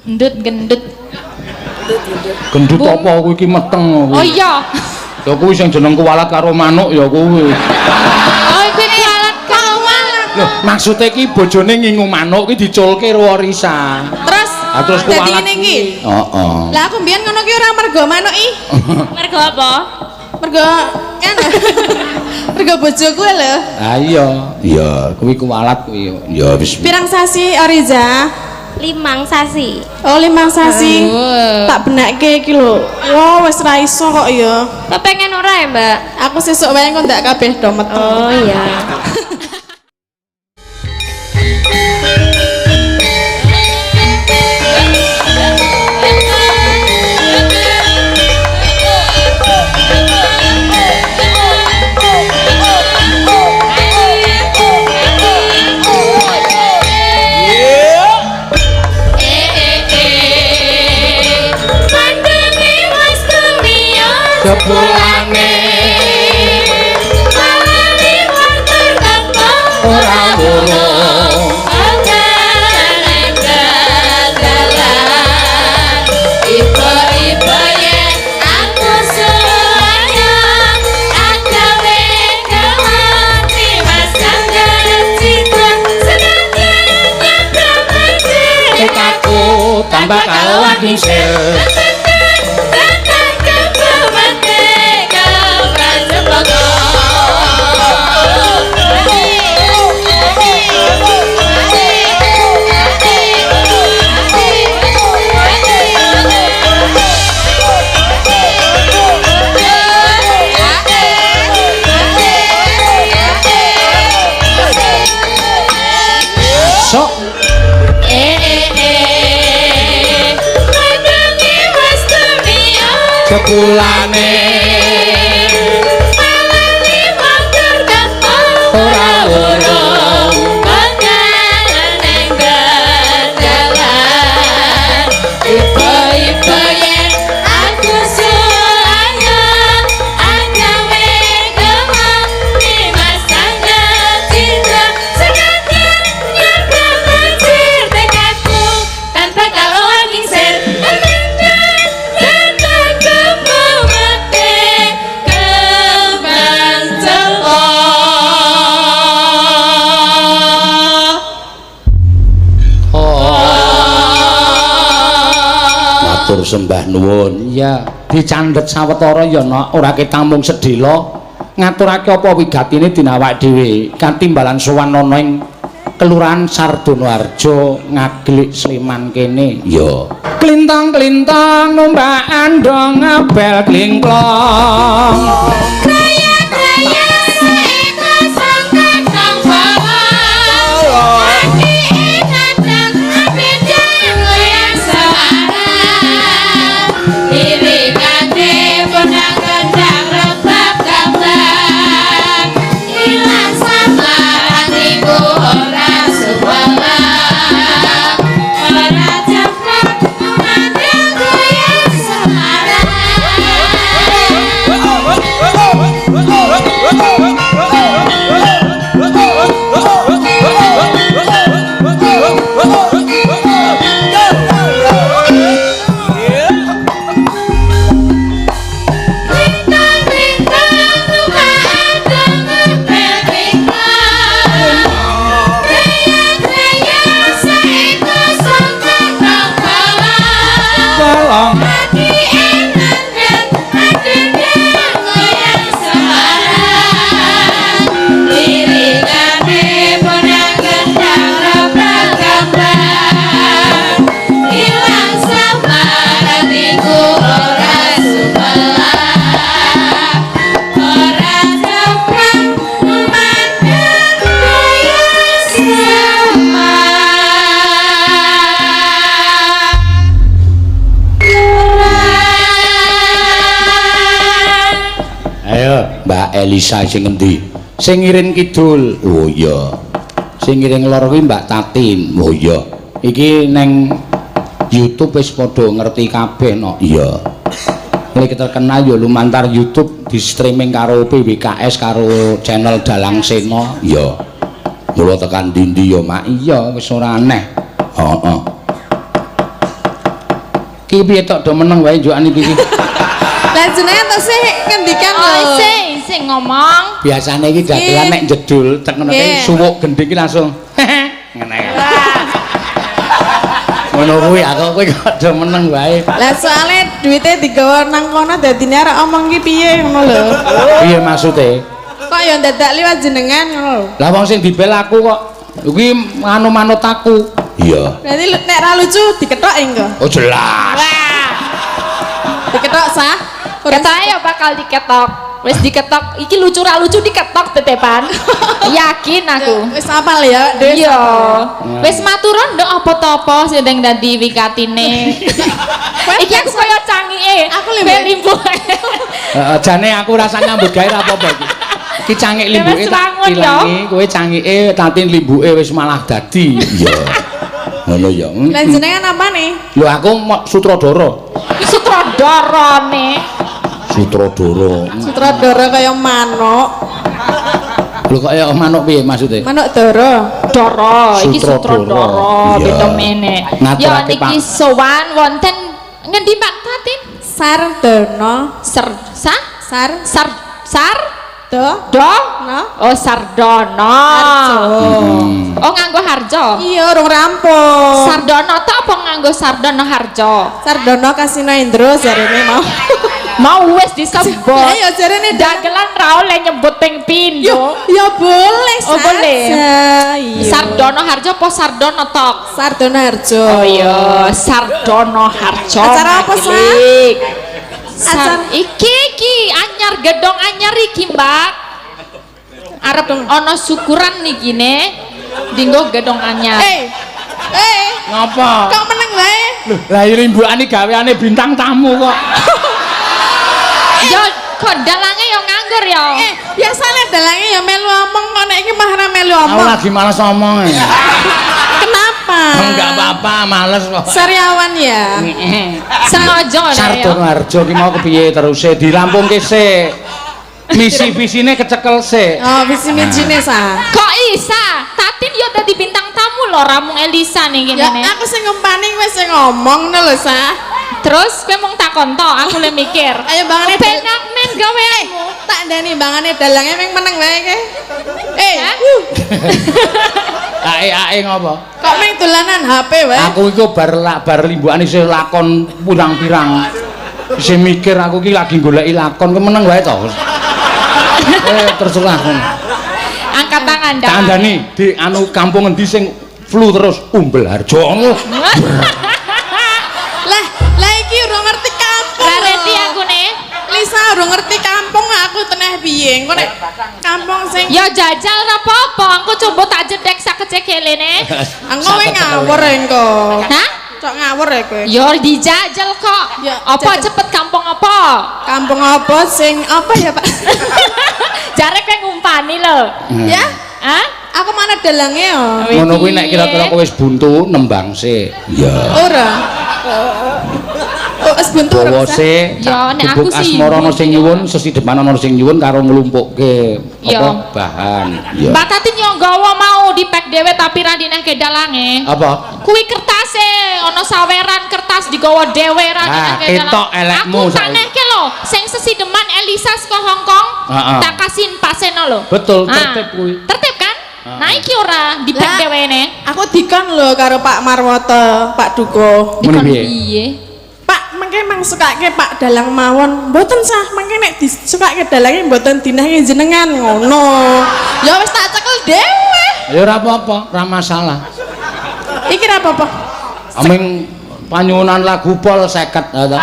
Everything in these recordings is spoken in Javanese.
Gendut. Gendut apa kowe iki meteng. Oh iya. Ya kuwi sing jeneng kuwalat karo manuk ya kuwi. Oh iki kuwalat karo manuk. Lho, maksude iki bojone ngingu manuk ki diculke ro Risa. Terus kuwalat. dadi ngene iki. Heeh. Lah aku mbiyen ngono ki ora mergo manuk i. Mergo apa? Mergo kan. Mergo bojoku lho. Ha iya. Iya, kuwi kuwalat kuwi. Ya wis. Pirang sasi Oriza? 5 sasi. Oh 5 sasi. Tak benekke iki lho. Wah wis ra iso kok ya. Kepengen ora ya, Mbak? Aku sesuk wae kok ndak kabeh do metu. Oh iya. Jebulane malane wonten tanpa ora wurung ibu-ibu yen aku sayang agawe kawati mas kangen citra senajan nyabrang tekadku tambah kalawat ningsil. Sok jebulane malane wonten tanpa ora urung panjenengan dalan ibu-ibu yen aku sayang agawe kawati mas kangen citra senajan nyabrang banjir tekadku tanpa kalauan gingsir matur sembah nuwun. Ya, dicandhet sawetara ya nok, ora ketamung sedhela. Ngaturake apa wigatine dina awak dhewe. Katimbalan sowan ana ing Kelurahan Sardonoharjo Ngaglik Sleman kene. Ya. Klintang-klintang numpak andong ngabel klingklong. Elisa sing endi? Sing ngiring kidul. Oh iya. Sing ngiring lor kuwi Mbak Tatin. Oh iya. Iki neng YouTube wis padha ngerti kabeh no. Iya. Nek terkenal ya lumantar YouTube di streaming karo PWKS karo channel Dalang Sena. Iya. Mula tekan ndi-ndi ya Mak. Iya wis ora aneh. Heeh. Ki piye tok do meneng wae njukan iki. Lah jenengan to sih ngendikan lho. Oh, sing ngomong. Biasane iki dagelan nek jedul tek ngono ki suwuk gending ki langsung ngene. Ngono kuwi aku kowe kok do meneng wae. Lah soalnya duitnya digawa nang kono dadine arek omong ki piye ngono lho. Piye maksude? Kok ya dadak liwat jenengan ngono lho. Lah wong sing dibel aku kok kuwi anu manut aku. Iya. Berarti nek ra lucu diketok engko. Oh jelas. Wah, Diketok sah. ketoke ya bakal diketok. Wis diketok, iki lucu ra lucu diketok tetepan. Yakin aku. Wis apal ya, Des. Iya. Wis maturon nduk apa-apa sing dadi wikatine. Iki aku koyo cangike. Aku limbu. Heeh, jane aku rasa nyambut gawe ra apa-apa iki. Ki cangik limbuke tak ilangi, kowe cangike tatin limbuke wis malah dadi. Iya. Ngono ya. Lah jenengan apa nih? Lho aku sutradara. Iki sutradarane. Sutradara. Sutradara kaya manuk. Lho kok ya manuk piye maksude? Manuk dara. Dara, iki Sutradara. sutradara, Iya. beda meneh. Ya Ngaturake, niki Pak. sowan wonten ngendi Pak Tatin? Sardono. Sar Do. do No. oh Sardono. Oh nganggo harjo. Iya, urung rampung. Sardono ta apa nganggo Sardono harjo? Sardono Kasino Indro jarene mau. Mau wis disebut. Lah ya jarene Dagelan ra oleh nyebut ping pindho. Ya boleh, Oh, boleh. Iya. Sardono harjo apa Sardono tok? Sardono Harjo. Oh iya, Sardono harjo. Acara apa, Sa? Magilik. Acara- Iki anyar gedong anyar iki, Mbak. Arep ana syukuran niki ne. Dinggo gedong anyar. Ngapa? Kok meneng wae? Lho, lah rimbukane gaweane bintang tamu kok. Yo kok dalange yo nganggur yo. Biasane dalange ya melu omong kok nek iki mah ora melu Aku omong. lagi males ngomong. Kenapa? Enggak apa-apa, males kok. Sariawan ya. Sengaja ya. Sardono Harjo ki mau kepiye teruse dirampungke sik. Misi visine kecekel sik. Oh, visi micine sa. Kok isa? Tatin yo dadi bintang tamu lho Ramung Elisa nih Ya gini. aku sing ngumpani wis sing ngomong lho sa. Terus kowe mung takon to, aku le mikir. Ayo bangane penak men gaweanmu. tak ndani bangane dalange meng meneng wae ke. Ae ngopo? Kok meng dolanan HP wae? Aku iku bar limbukan isih lakon pirang-pirang. Isih mikir aku ki lagi goleki lakon ku meneng wae to. Terserah kon. Angkat tangan dah. Kandhani di anu kampung endi sing flu terus Umbel Harjo. Lah iki urung ngerti kampung. Berarti aku nih. Lisa urung ngerti kampung aku teneh piye. Engko nek kampung sing Ya jajal ora apa-apa, aku coba tak jedek sakecekelene. engko kowe ngawur engko. Hah? Cok ngawur ya kowe. Ya dijajal kok. Ya, Apa jajal. cepet kampung apa? Kampung apa sing apa ya, Pak? Jare kowe ngumpani lho. Ya? Hah? Aku mana dalangnya ya? Ngono kuwi nek kira-kira kowe wis buntu nembang sik. Iya. Ora. Oh, es buntu ora Bawa bisa. sik. Ya, nek aku sih asmara ana sing nyuwun, sesidepan ana sing nyuwun karo nglumpukke Ya. apa bahan. Iya. Mbak Tatin yo nggawa mau dipek dhewe tapi ra dinehke dalange. Apa? Kuwi kertase, ana saweran kertas digawa dhewe ra dinehke ketok elekmu Aku tak saiki. nehke lho, sing sesideman Elisa saka Hongkong. Heeh. Tak kasihin paseno lho. Betul, Ah, tertib kuwi. Tertib kan? Nah iki ora dipek Lah, dhewene. Aku dikon lho karo Pak Marwoto, Pak Duko. Muni Dikon piye? piye? Pak, mengke mang sukake Pak dalang mawon. Mboten sah, mengke nek disukake dalange mboten dinahke jenengan ngono. Ya wis tak cekel dhewe. Ya ora apa-apa, ora masalah. Iki ra apa-apa. Aming panyuwunan lagu pol 50 ta.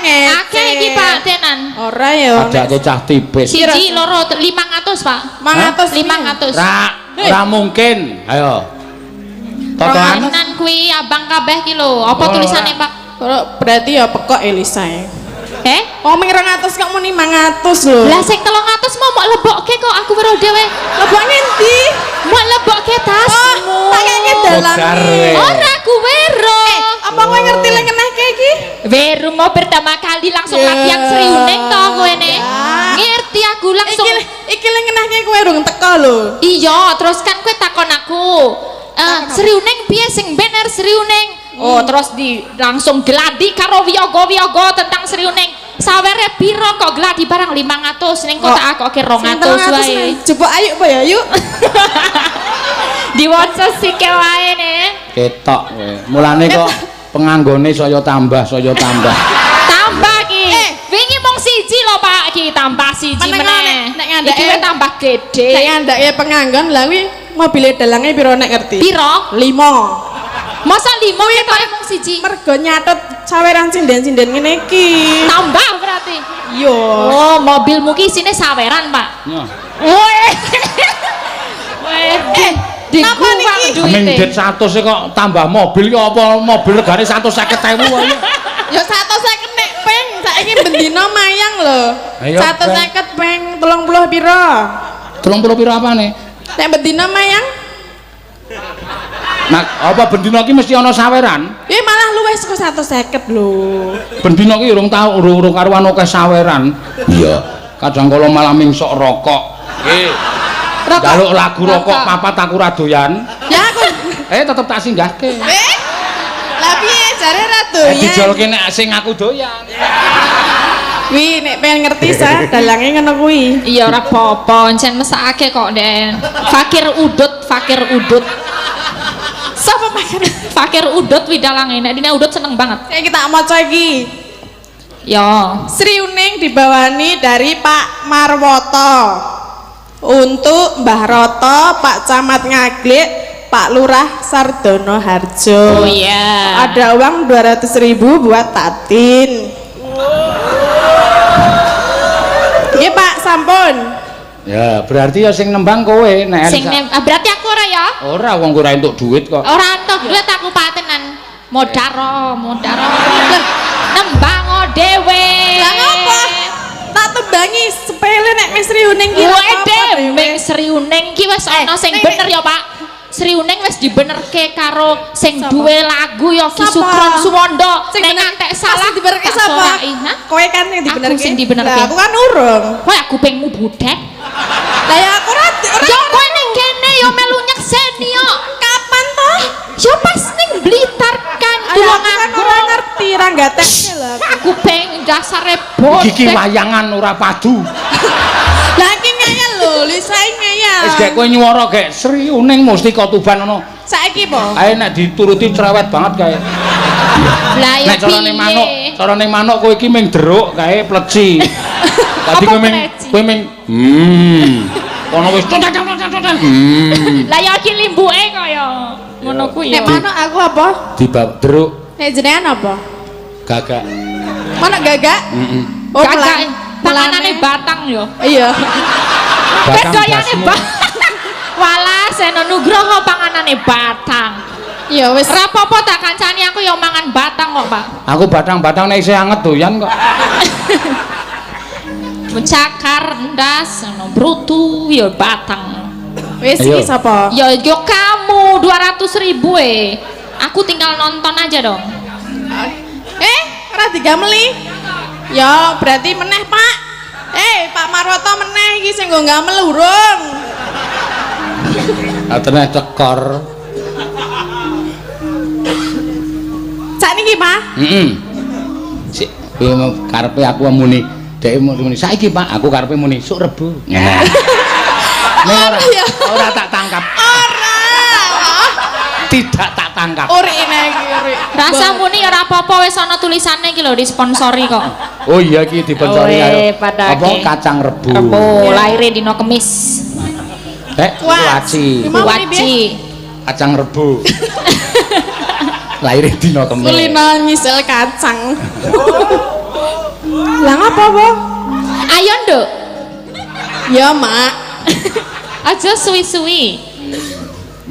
Ngece. Akeh iki Pak Tenan. Ora ya. Adake cah tipis. Siji loro 500 Pak. 500. 500. Ora mungkin. Ayo. Totoan. Tenan kuwi abang kabeh ki lho. Apa Oh, tulisane Pak? Berarti ya pekok Elisa ya. Oh ming 200 kok muni 500 lho. lah sing 300 mau lebokke kok aku weruh dhewe. Lebok ngendi? Mau lebokke tasmu. Tak kene dalang. Bogar we. Ora aku weruh. Apa kowe ngerti lek ngenehke iki? Weruh mau pertama kali langsung Ya. latihan seriuning to kowe ne. Ya. Ngerti aku langsung. Iki lek ngenehke kowe urung teko lho. Iya, terus kan kowe takon aku. Seriuning piye sing bener seriuning? Oh, terus langsung gladi karo wiyaga-wiyaga tentang Sri Uning. Sawere piro kok gladi barang 500 ning kok tak akoke 200 wae. Coba ayo apa ya, yuk. Diwaca sike wae ne. Ketok kowe. Mulane kok penganggone saya tambah. Tambah ki. Wingi mung siji lho Pak ki, tambah siji meneh. Nek ngandake iki tambah gede. Nek ngandake penganggon lha kuwi mobile dalange piro nek ngerti? Piro? 5. Masa 5 ketoke mung siji. Mergo nyatut saweran sinden-sinden ngene iki. Tambah berarti. Yo. Oh, mobilmu ki isine saweran, Pak. Nah. Weh. Napa niki? Amin det 100 kok tambah mobil ki apa mobil regane 150.000 wae. Ya 150 nek peng saiki bendina mayang lho. 150 peng 30 piro? 30 piro apane? Nek bendina mayang? Nah, apa bendina ki mesti ana saweran? Malah luwih saka 150 lho. Bendina ki urung karuan akeh saweran. Iya. Kadang kala malah mingsok rokok. Nggih. Jaluk lagu rokok papat aku ra doyan. Ya aku. Tetep tak singgahke. Lah piye jare ra doyan? Dijolke nek sing aku doyan. Wi nek pengen ngerti sa dalange ngono kuwi. Iya ora apa-apa, encen mesake kok, Den. Fakir udut. Sapa fakir? Fakir udut widalange. Nek dine udut seneng banget. Saya kita maca iki. Ya. Sri Uning dibawani dari Pak Marwoto. Untuk Mbah Roto, Pak Camat Ngaglik, Pak Lurah Sardono Harjo. Oh iya. Ada uang 200.000 buat Tatin. Iya Pak, sampun. Ya, berarti ya sing nembang kowe nek Berarti aku ora ya? ora wong ora entuk duit kok. Ora entuk duit aku patenan. Modaro. Nembang dhewe. Lah ngapa? Tak tembangi sepele nek Mas Sri Uning ki. Ming Sri Uning ki wis ana sing bener ya, Pak. Sri Uning wis dibenerke karo sing duwe lagu ya Ki Sukron Suwondo. Nek ngantek salah dibenerke sapa? Kowe kan sing dibenerke. Aku sing dibenerke. Lah aku kan urung. Kowe kupingmu budek. Lah ya aku ora. Yo kowe ning kene yo melu nyekseni yo. Kapan toh? Yo pas ning Blitar kan Aku ora ngerti ra gatekne lho. Kuping dasare bodek. Iki wayangan ora padu. Lah iki ngeyel lho, lisae ngeyel. Wis gek kowe nyuwara gek Sri Uning Mustika Tuban ngono. Saiki po? Ae nek dituruti cerewet banget kae. Lah ya Nek carane manuk kowe iki ming deruk kae pleci. Dadi kowe ming Kono wis Lah ya iki limbuke kaya ngono kuwi. Nek manuk aku apa? Dibab deruk Nek jenengan apa? gagak. Manuk gagak? Oh, Gagak panganane batang yo. Iya. Kedoyane batang. Walah Seno Nugroho panganane batang. Iya wis. Ora apa-apa tak kancani aku yo mangan batang kok, Pak. Aku batang-batang nek isih anget doyan kok. Mencakar ndas ono brutu yo batang. Wis iki sapa? Yo kamu 200.000 Aku tinggal nonton aja dong. Ora digameli. Ya berarti meneh, Pak. Pak Marwoto meneh iki sing nggo gamel urung. Atene cekor. Sakniki, Pak? Sik kowe karepe aku muni, dhek muni saiki Pak, aku karepe muni sok Rebo. Ora tak tangkap. Ora. Tidak tak tangkap. Ori iki ori. Rasa muni ora apa-apa wis ana tulisane iki lho disponsori kok. Oh iya iki disponsori karo apa padake. kacang rebu. Rebu laire dina Kemis. Waci. Kacang rebu. Laire dina Kemis. Kulino nyisel kacang. Lah ngapa, Bu? Ayo, Nduk. Ya, Mak. Aja suwi-suwi.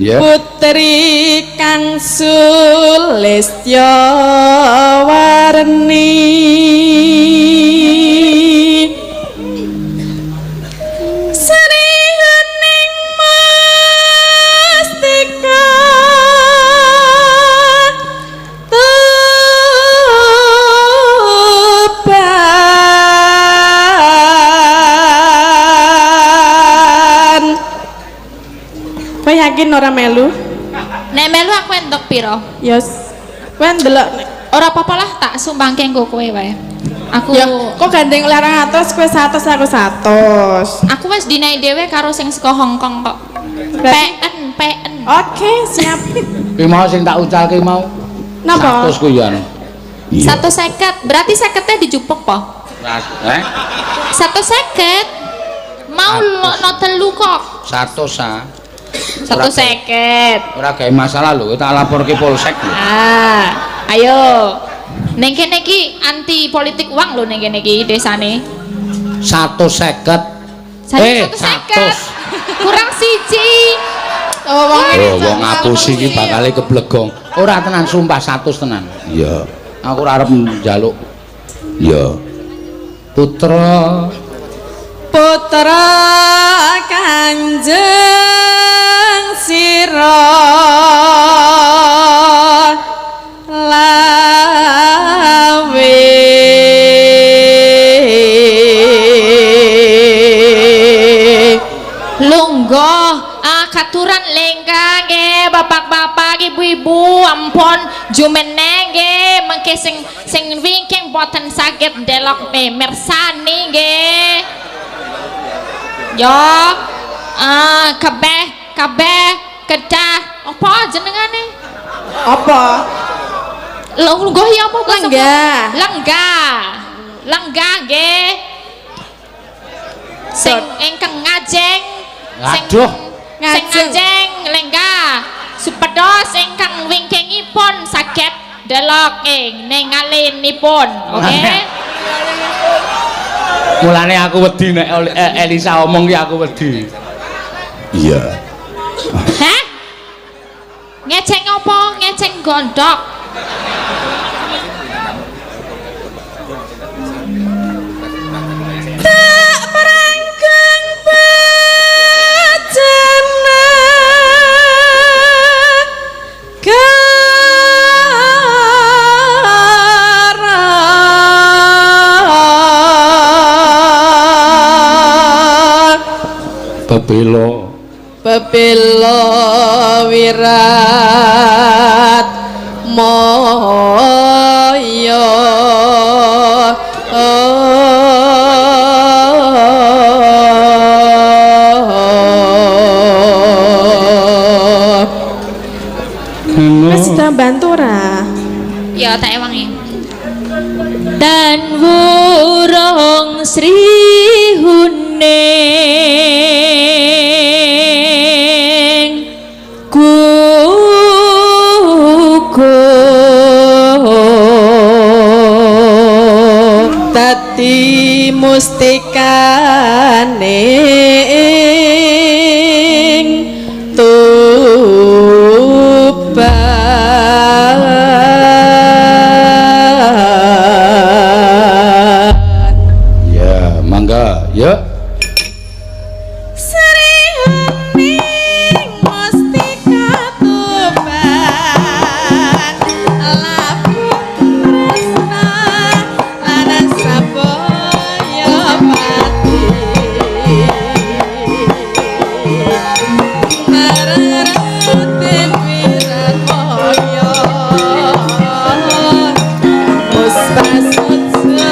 Ya. Putri Kang Sulistyawarni Sri Uning Mustika Tuban. Kowe yakin ora melu? Nek melu aku entuk piro? Yos Kowe ndelok Ora apa-apa lah tak sumbangke engko kowe wae. Aku ya kok gandeng larang atus kowe 100 aku 100. Aku wis dinai dhewe karo sing saka Hongkong kok. PN. Oke, siap. Ki mau sing tak ucalke mau. Napa? 100 ku ya. 150. Berarti 50-nya dijupuk po? 150. Mau no telu kok. 100 ah. 150. Ora gawe masalah lho, tak laporke polsek lho. Ayo. Ning kene iki anti politik uang lho ning kene iki desane. 150. 150. Kurang siji. Wong ngapusi iki bakale keblegong. Ora tenan sumpah 100 tenan. Iya. Aku ora arep njaluk. Iya. Putra Kanjeng sira lawe lungguh katuran lengkang nggih bapak-bapak ibu-ibu ampun jumeneng nggih mengke sing wingking boten saged ndelok mirsani nggih yo kabeh kedah apa jenengane apa lungguh ya apa lenggah nggih sing ingkang ngajeng sing ngajeng lenggah supados ingkang wingkingipun saged delok ning alinipun oke mulane aku wedi nek Elisa omong ki aku wedi. Iya. Hah? Ngeceng apa? Ngeceng gondok. tak merangkeng bacana Bebelo wirat moyo wis bantu ora ya tak ewangi dan wurung Sri Huning gugur dadi mustikane tuban Ya, mangga, ya. Sri Huning mustika tuban laku tresna lan sabaya pati Mararatin wirat moyo muspasutsa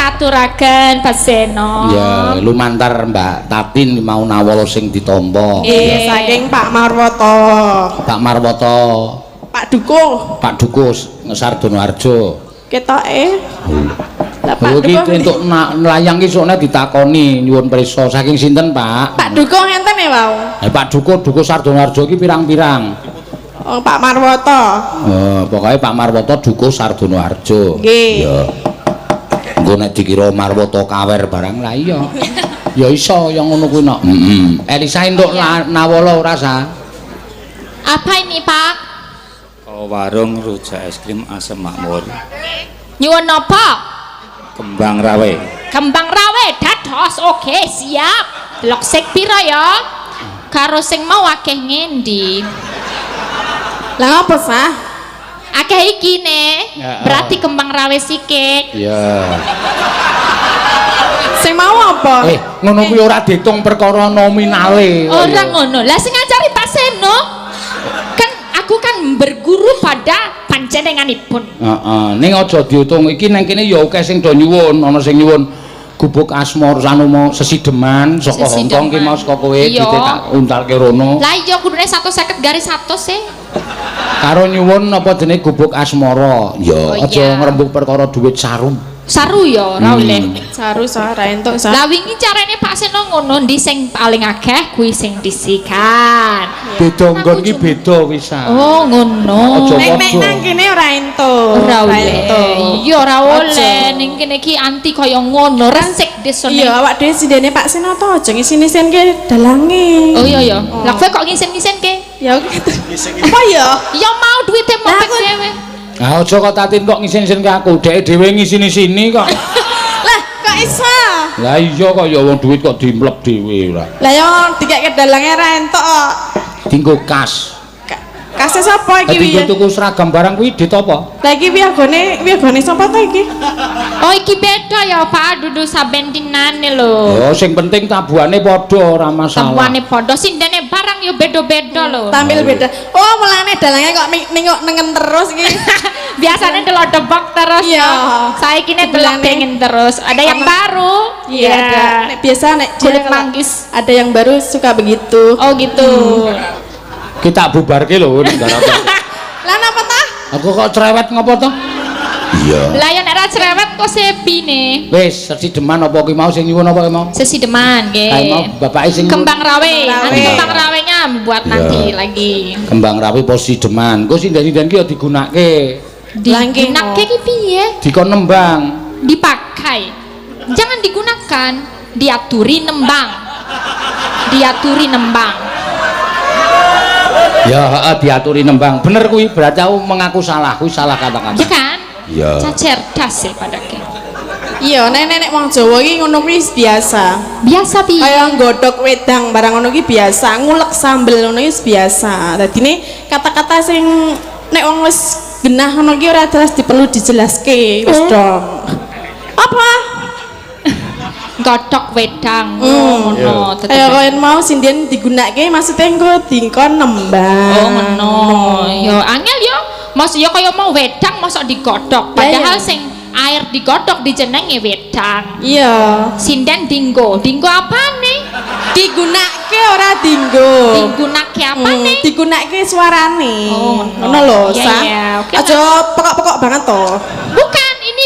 aturaken Baseno. Ya, lumantar Mbak Tatin mau nawala sing ditampa. Nggih, saking Pak Marwoto. Pak Marwoto, Pak Dukuh. Pak Dukus, Sardono Harjo. Ketoke. Lah Pak Lho iki Dukuh. entuk nlayang ki sokne ditakoni nyuwun prisa saking sinten, Pak? Pak Dukuh ngenten ya, Wau. Pak Dukus Sardono Harjo ki pirang-pirang? Oh, Pak Marwoto. Pokoknya Pak Marwoto Dukus Sardono Harjo. Nggih. Ya. Engko nek dikira Marwoto kawer barang lah iya. Ya iso yang ngono kuwi nok. Elisa entuk nawala ora sa? Apa ini, Pak? Warung rujak es krim asam makmur. Nyuwun napa? Kembang rawe. Kembang rawe dados. Oke, siap. Delok sik pira ya? Karo sing mau akeh ngendi? Lah ngapa sah? Akeh iki ne. Ya, Berarti kembang rawe sikik. Ya. Sing mau apa? Ngono kuwi ora diitung perkara nominale. Ora ngono. Lah sing ngajari Pak Seno kan aku kan berguru pada panjenenganipun. Heeh, ning aja diitung iki nang kene ya akeh sing do nyuwun, ana sing nyuwun gubuk asmor sanomo sesideman saka Hongkong ki mau saka kowe Iya. tak untalke rono. Lah iya kudune 150 garis 100 e. Karo nyuwun apa jenenge gubuk asmara. Ya, Oh, aja iya. ngrembug perkara duit sarum. Saru ya ora oleh. Saru sah ra entuk sah. Lah wingi carane Pak Seno ngono ndi sing paling akeh kuwi sing disikan. Beda nggon ki beda wisan. Oh ngono. Aja Nek nang kene ora entuk. Ora Ra oleh. entuk. Iya ora oleh Aja. ning kene iki anti kaya ngono resik desone. Iya, awak dhewe sindene Pak Senoto aja ngisi-ngisinke dalange. Oh iya ya. Lah kowe kok ngisen-ngisenke? Ya apa ya? Ya mau duite Lah, mopek aku- dhewe. Ah aja kok Tatin kok ngisin-isin ke aku, dhek dhewe ngisini-sini kok. Lah, kok iso? Lah iya kok ya wong duit kok dimlep dhewe ora. Lah yo dikek dalange ra entuk kok. Dinggo kas. Kasih sapa iki Dinggo piye? tuku seragam barang kuwi dit apa? Lah iki wiyagone sapa to iki? Oh iki beda ya Pak, dudu saben dinane lho. Ya sing penting tabuhane padha ora masalah. Temuane padha sindene barang ya beda-beda lho. Tampil beda. Oh, mulane dalange kok nengok nengen terus iki. Biasanya delok debok terus. Iya. ya. Saiki ne delok Belane. pengen terus. Ada yang baru. Iya, ada. Nek biasa nek dia Kulit kalau manggis. ada yang baru suka begitu. Oh gitu. Kita bubarke lho negara. Lah napa tah? Aku kok cerewet ngopo to? Iya. Lah ya nek ra cerewet kok sepine. Wis, sesideman apa ki mau sing nyuwun apa ki mau? Sesideman Kae mau nggih. bapake sing nyuwun. Kembang rawe. Nanti Rawe. kembang rawenya buat Iya. nanti lagi. Kembang rapi posideman. Ku sinden-sinden ki ya digunakake. Langking, Digunakke ki piye? Dikon nembang. Dipakai. Jangan digunakan, diaturi nembang. Diaturi nembang. Ya, heeh diaturi nembang. Bener kuwi, berarti aku mengaku salah, kuwi salah Ya kata-kata. kan? Iya. Cacerdas ya padake. Iya, nenek wong Jawa iki ngono kuwi biasa. Biasa piye? Kaya nggodhog wedang barang ngono ki biasa, ngulek sambel ngono ki biasa. Dadine kata-kata sing nek wong wis genah ngono ki ora jelas diperlu dijelaske wis dong. Apa? Godhog wedang Hmm. ngono. Kaya koyo mau sinden digunakake maksudnya engko dingkon nembang. Oh ngono. Ya angel yo. Mas yo kaya mau wedang mosok digodhog. Padahal iya. sing air digodhog dijenenge wedang. Iya. Sinden dinggo. Dinggo apane? Digunakake ora dinggo. Digunakke apane? Digunakake suarane. Oh, ngono lho, iya, Sa. iya. Oke, Aja pokok-pokok banget to. Bukan, ini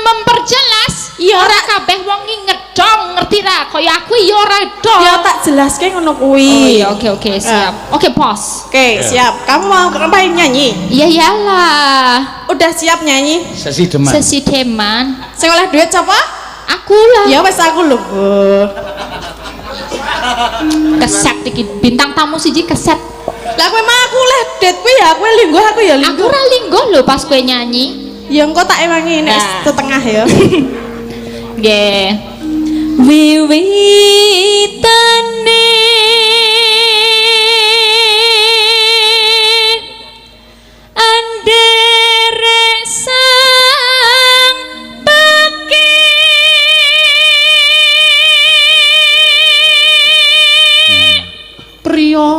memperjelas. Iya. Ora kabeh wong iki ngedong, ngerti ra? Kaya aku ya ora dong. Ya tak jelaske ngono Oh kuwi. iya, oke siap. Oke, Bos. Oke, siap. Kamu mau ngapain nyanyi? Iya iyalah. Udah siap nyanyi? Sesideman. Sesi deman. Sing oleh duit sapa? Aku lah. Ya wis aku lho. Bu. Keset iki bintang tamu siji keset. Lah kowe mah aku oleh duit kuwi ya, kowe linggo aku ya Aku linggo. ora linggo lho pas kowe nyanyi. Ya engko tak ewangi nek Nah. setengah ya. Nggih. Wiwitane anderek sang baki Priya.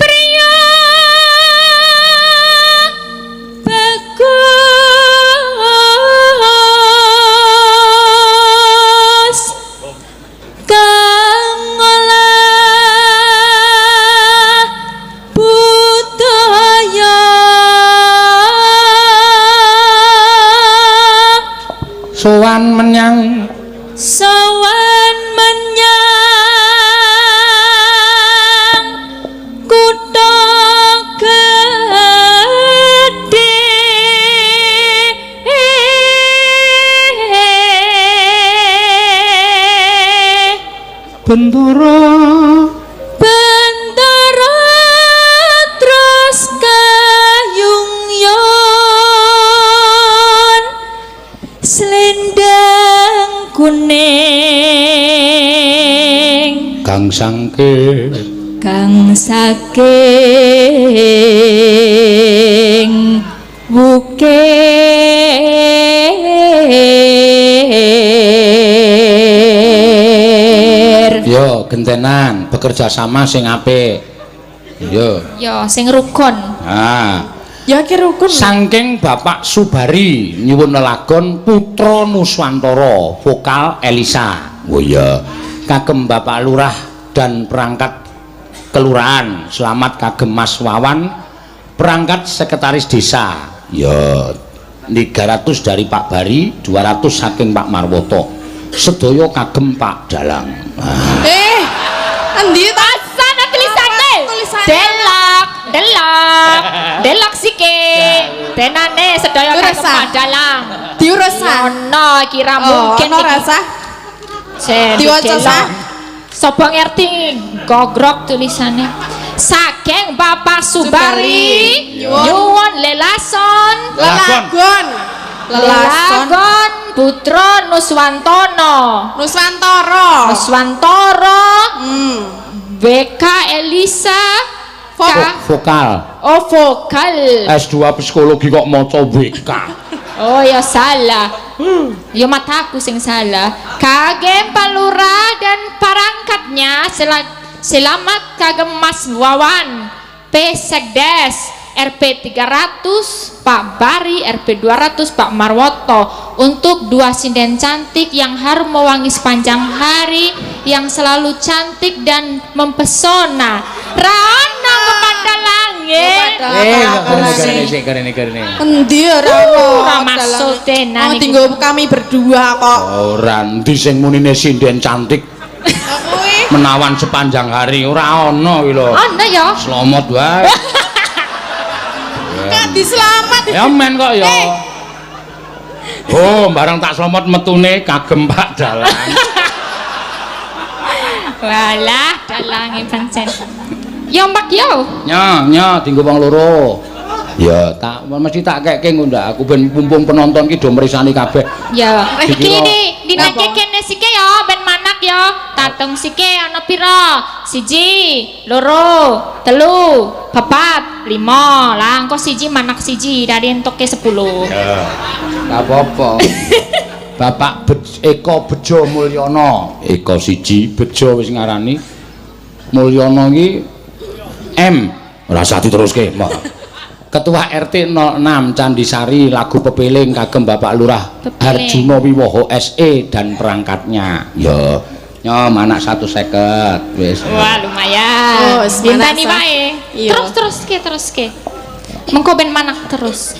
priya menyang sowan menyang kutha gedhe bendara terus kayungyon selendang kuning kang sangke saking wukir yo gentenan bekerja sama sing apik yo sing rukun Ya ki rukun. saking Bapak Subari nyuwun lelagon Putra Nuswantara vokal Elisa. Oh iya. Kagem Bapak Lurah dan perangkat kelurahan selamat kagem Mas Wawan perangkat sekretaris desa. Ya 300 dari Pak Bari, 200 saking Pak Marwoto. Sedaya kagem Pak Dalang. Endi ta? sana tulisane delok sike tenane sedaya kagem Pak Dalang Diurus sa. ono kira mungkin ono rasa. Diwaca sa. Sopo ngerti gogrok tulisannya saking Bapak Subari nyuwun lelason lelagon Putra Nuswantara BK Elisa Vokal. oh vokal S2 psikologi kok maca BK. oh ya salah ya mataku sing salah kagem Palura dan perangkatnya selamat kagem Mas Wawan P Sekdes RP 300 Pak Bari RP 200 Pak Marwoto untuk dua sinden cantik yang harum mewangi sepanjang hari yang selalu cantik dan mempesona Rana kepada langit Karene. Endi ora ora maksud tenan tinggo kami berdua kok. Ora ndi sing munine sinden cantik Kuwi menawan sepanjang hari ora ana kuwi lho. ana ya Selamat wae. Kadi selamat. Ya men kok ya. Oh, barang tak selamat metune kagem Pak Dalang. walah dalange pancen ya mbak yo Nya dienggo wong loro. Ya tak mesti tak keke ngundak aku ben mumpung penonton ki do mrisani kabeh. ya Dikira- iki dinake kene sike ya ben manak ya tateng sike ana pira 1 2 3 4 5 lah engko 1 manak 1 dari entuke 10 Ya. Enggak apa-apa. Bapak Eko Bejo Mulyono. Eko 1 Bejo wis ngarani. Mulyono iki M. Ora usah diteruske, Mbak. Ketua RT 06 Candisari lagu pepeling kagem Bapak Lurah Harjuno Wiwoho SE dan perangkatnya. Yo, manak 150 wis. wah lumayan Oh, wis dintani manak, wae iya. terus ke mengko ben manak terus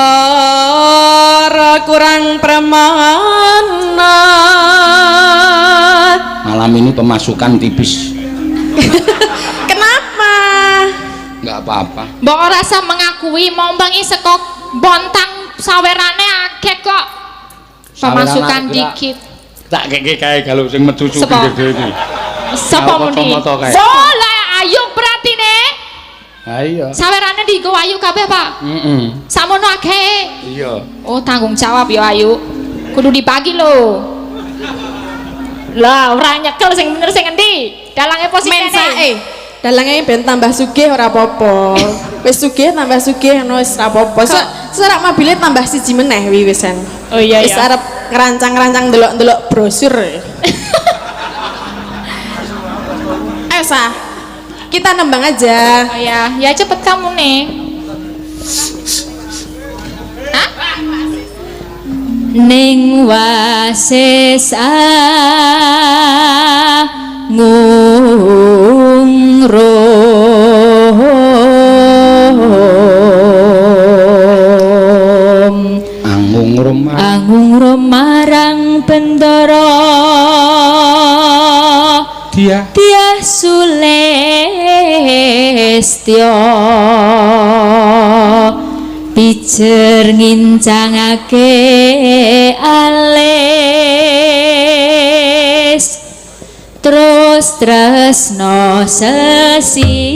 Suara kurang permanat. Malam ini pemasukan tipis. Kenapa? Enggak apa-apa. mbok rasa mengakui mombangi sekok bontang sawerane akeh kok pemasukan Sawerane dikit Tak keke kae kalau sing metu suki Sapa? gede iki. sapa muni Kacamata kae. soleh ayu berarti ne Ha iya. sawerane dienggo ayu kabeh Pak Heeh. samono akeh Iya. oh tanggung jawab ya ayu kudu dibagi lho lah ora nyekel sing bener sing endi dalange posisi Men sae. Dalange ben tambah sugih ora apa-apa. Wis sugih tambah sugih ngono wis ora apa-apa. Serak mobile tambah 1 meneh wi wisan. oh iya Wis arep ngerancang-rancang ndelok-ndelok brosur. Ayo Sa. Kita nembang aja. oh ya cepet kamu nih Hah? ning wasis angungrum Anggung rumah ngungro marang Bendara dia Sulestya pijer ngincangake alis terus tresno sesideman.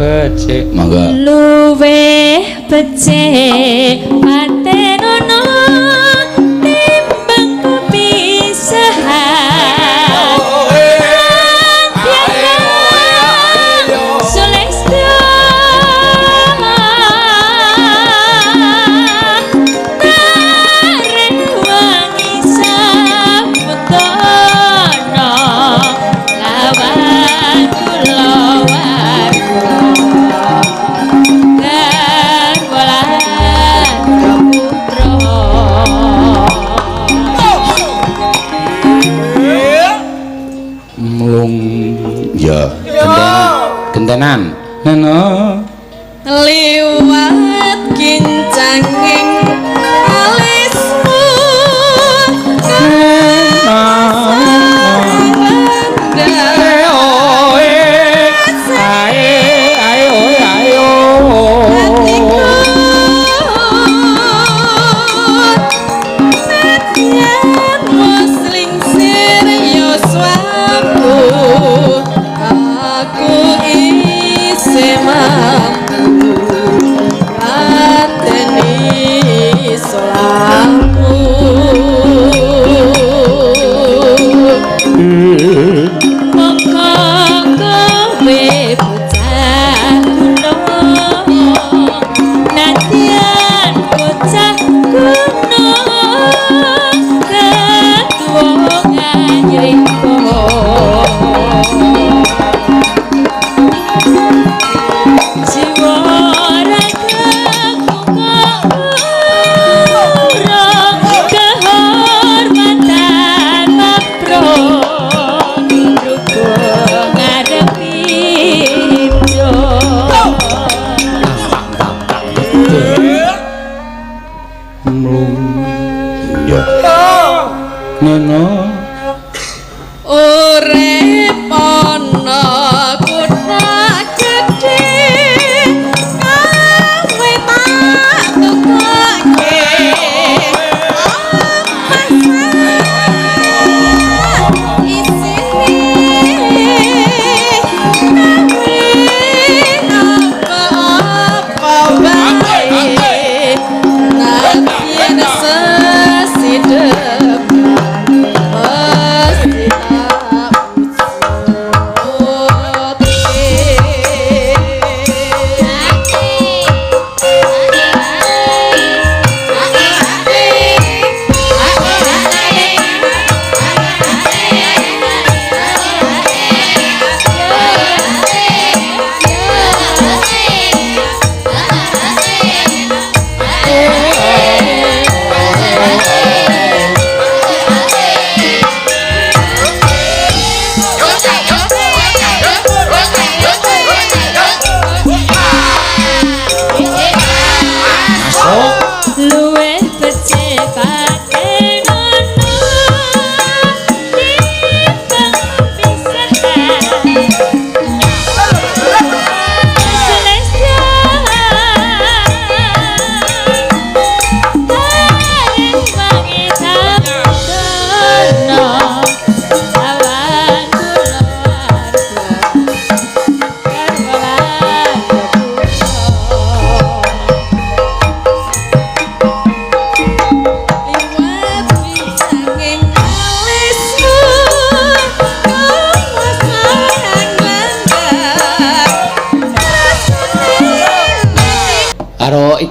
becik mangga luweh becik patenono timbang kepisahan Sulestya bareng wangi samutono lawan kula gentenan neno liwat kincanging alismu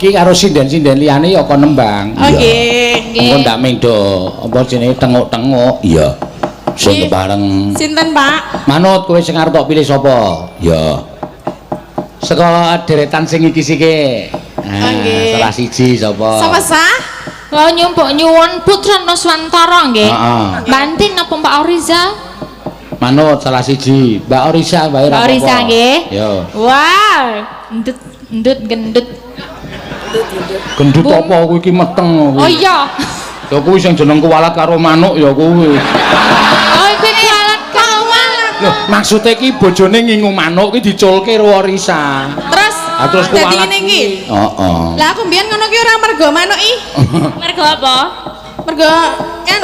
iki karo sinden-sinden liyane ya kok nembang. Nggih. Engko ndak ming do apa jenenge tenguk-tenguk. Iya. Sing bareng. Sinten, Pak? Manut kowe sing arep tok pilih sapa? Ya. Saka deretan sing iki sike. Nggih. Salah siji sapa? Sapa sah? Kalau nyumpuk nyuwun Putra Nuswantara nggih. Heeh. Bantin apa Mbak Oriza? Manut salah siji. Mbak Orisa wae Mbak Oriza nggih. Ya. Wow, endut endut gendut. Gendut apa kowe iki meteng Oh iya. Ya kuwi sing jeneng kuwalat karo manuk ya kuwi. Oh iki kualat karo manuk. Lho, maksude iki bojone ngingu manuk iki diculke karo Orisa. Terus kuwalat. dadi ngene iki. Heeh. Lah aku mbiyen ngono ki ora mergo manuk i. Mergo apa? Mergo kan.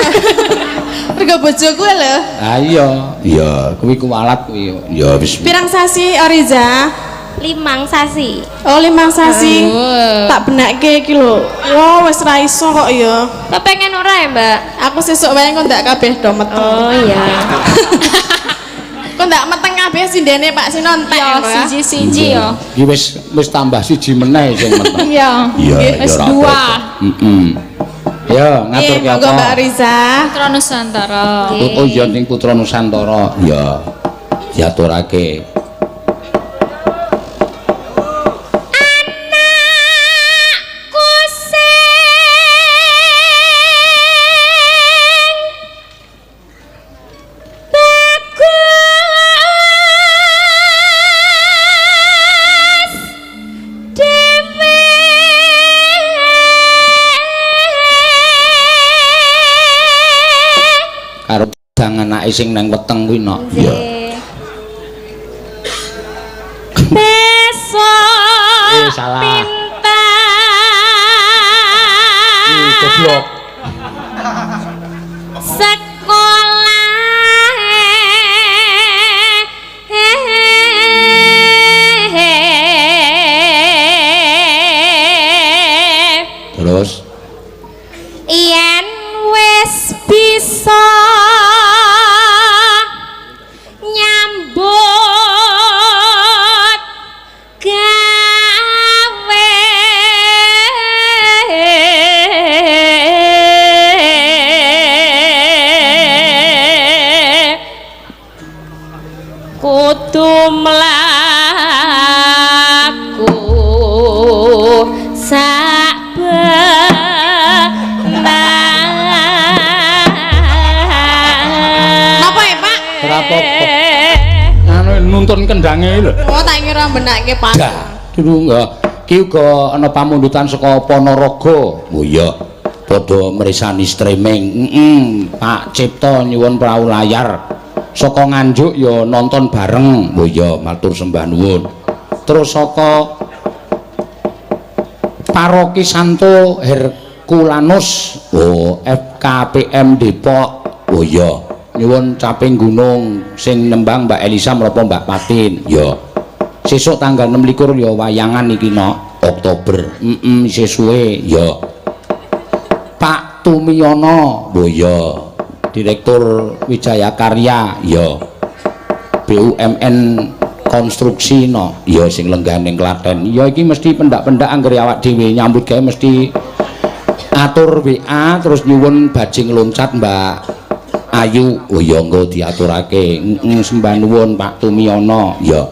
Mergo bojoku lho. Ah iya, iya kuwi kuwalat kuwi. Ya wis. Pirang sasi Oriza? 5 sasi. Oh, 5 sasi. Aduh. Tak benakke iki lho. Wah, wis ra iso kok ya. Kepengen ora ya, Mbak? Aku sesuk wae kok ndak kabeh do meteng. Oh iya. Kok ndak meteng kabeh sindene Pak Sinontek. Ya siji-siji ya. Iki wis tambah siji meneh sing meteng. Iya. Iya, Wis ya ora dua. apa-apa. Heeh. Ya, ngatur ki Monggo Mbak apa? Riza. Putra Nusantara. Oh iya ning Putra Nusantara. Ya. Diaturake. Karo dang anake sing nang weteng kuwi nok. Iya. Besok Salah. pinten Goblok. sekolah Terus yen wis bisa nyambut gawe kudu mlaku Napa ya, Pak? Rapopo. Anu nuntun kendange lho. Oh, tak kira benakke Pak. Dah, dulu enggak. Ki uga ana pamundutan saka Ponorogo. Oh iya. Padha mresani streaming. Pak Cipto nyuwun prau layar. Saka Nganjuk ya nonton bareng. Oh iya, matur sembah nuwun. Terus saka Paroki Santo Herculanus. Oh, FKPM Depok. Oh iya. Nyuwun caping gunung sing nembang Mbak Elisa menapa Mbak Patin. Ya. Sesuk tanggal 26 ya wayangan iki no Oktober. Isih suwe ya. Pak Tumiyono, oh ya. Direktur Wijaya Karya ya. BUMN konstruksi no ya sing lenggahing Klaten. Ya iki mesti pendak-pendak anggere awak dhewe nyambut gawe mesti atur WA terus nyuwun bajing loncat Mbak Ayu. Oh ya engko diaturake. Sembah nuwun Pak Tumiyono ya.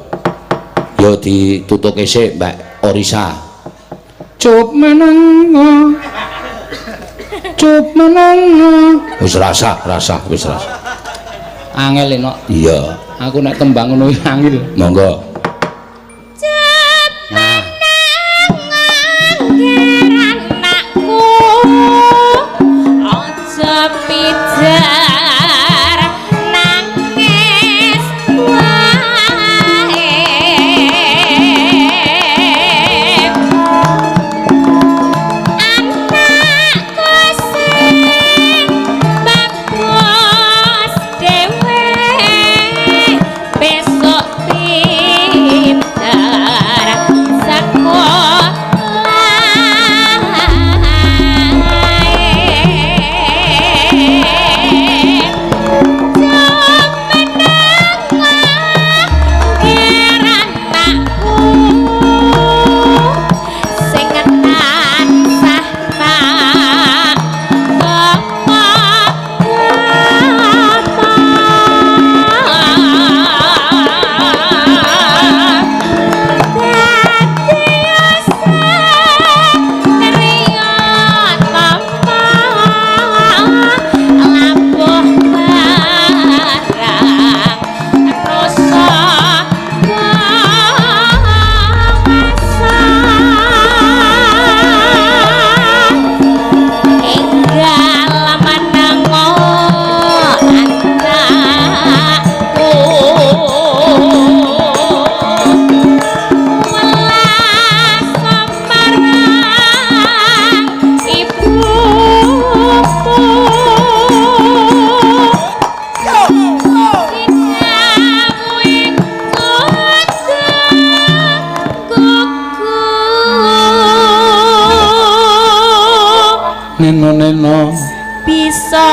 Ya ditutuke sik Mbak Orisa. Cup meneng. Cup meneng. Wis rasa, wis rasa. Angel enak. Iya, aku nek tembang ngono iki angel. Monggo. Nah, anakku aja pijar nangis wae anakku sing bagus dhewe besok pintar neno bisa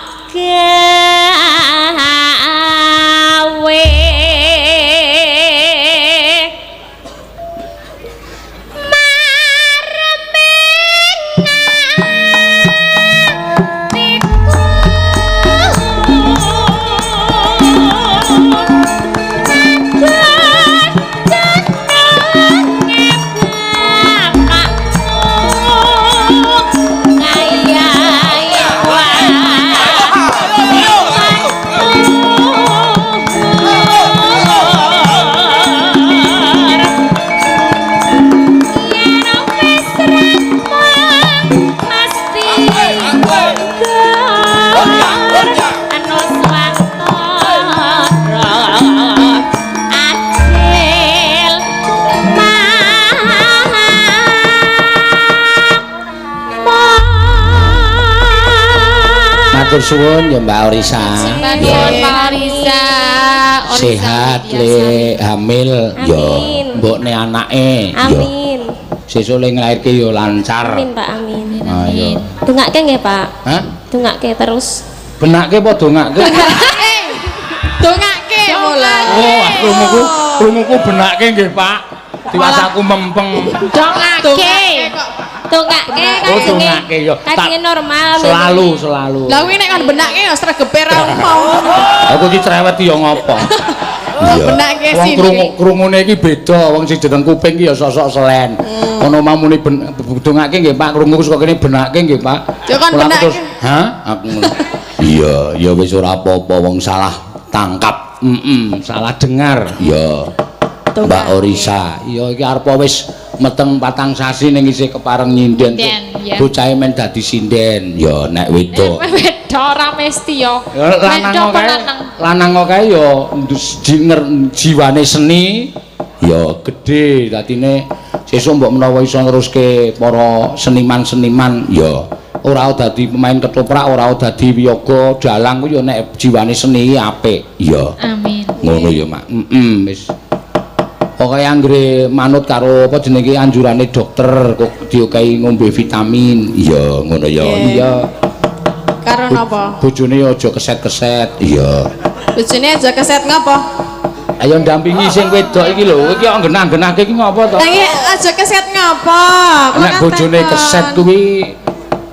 gawe matur suwun ya Mbak Orisa. Nuwun Pak Orisa. Sehat le hamil ya mbokne anake ya. Amin. Sesuk le nglairke ya lancar. Amin Pak, amin. Ayo. Dongake nggih Pak. Hah? Dongake terus. Benake apa dongake? Dongake mulai. Oh, krunguku benake nggih, Pak. Tiwas aku mempeng. Dongake. Dongake Oh, dongake ya. Kajenge normal. Selalu. Lah kuwi nek kan benake ya sregepe ra mau. Aku iki cerewet ya ngopo? Benake Wong sini. krungune iki beda, wong sing jeneng kuping iki ya sosok selen. Ono mamune dongake nggih, Pak. Krungu saka kene benake nggih, Pak. Ya kan Kula benake. terus, hah? Aku iya, ya wis ora apa-apa wong salah tangkap. Salah dengar. Ya. Mbak Orisa, iya iki arep wis meteng 4 sasi ning isih kepareng nyinden. Bocahe men dadi sinden. Ya nek wedok. Wedok ora mesti ya. Lanang kok kae ya jiwane seni ya gedhe dadine sesuk mbok menawa iso neruske para seniman-seniman ya ora dadi pemain ketoprak, ora dadi wiyaga dalang ku ya nek jiwane seni apik. Ya. Amin. Ngono ya, Mak. Wis. Pokoke anggere manut karo apa jenenge anjurane dokter kok diokehi ngombe vitamin. Iya, ngono ya. Iya. Karo napa? Bojone aja keset-keset. Iya. Bojone aja keset ngapa? Ayo ndampingi sing wedok iki lho. Iki kok genah-genahke iki ngopo to? Lah iki aja keset ngapa? Nek bojone keset kuwi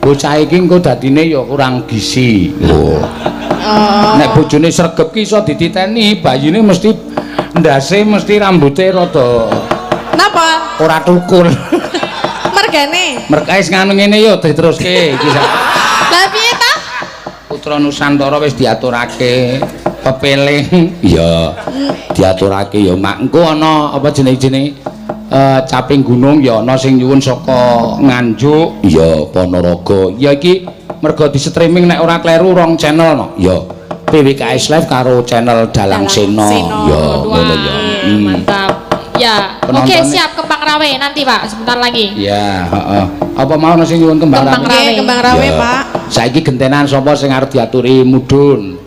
bocah iki engko dadine ya kurang gizi. Oh. Nek bojone sregep ki iso dititeni, bayine mesti ndase mesti rambuté rada napa? Ora tukul. Mergane. Merkais nganu ngene yo diteruske iki sak. Lah piye ta? Putra Nusantara wis diaturake pepeling. Iya. Diaturake ya Mak. Engko ana apa jenenge caping gunung ya ana sing nyuwun saka Nganjuk, ya Ponorogo. Ya iki mergo di streaming nek ora kleru 2 channel no. Ya. PWKS Live karo channel Dalang Seno. Ya, ngono ya. Mantap. Ya, oke siap Kembang Rawe nanti Pak, sebentar lagi. Ya, heeh. Apa mau sing nyuwun Kembang Rawe? Nggih, Kembang Rawe, Pak. Saiki gentenan sapa sing arep diaturi mudhun?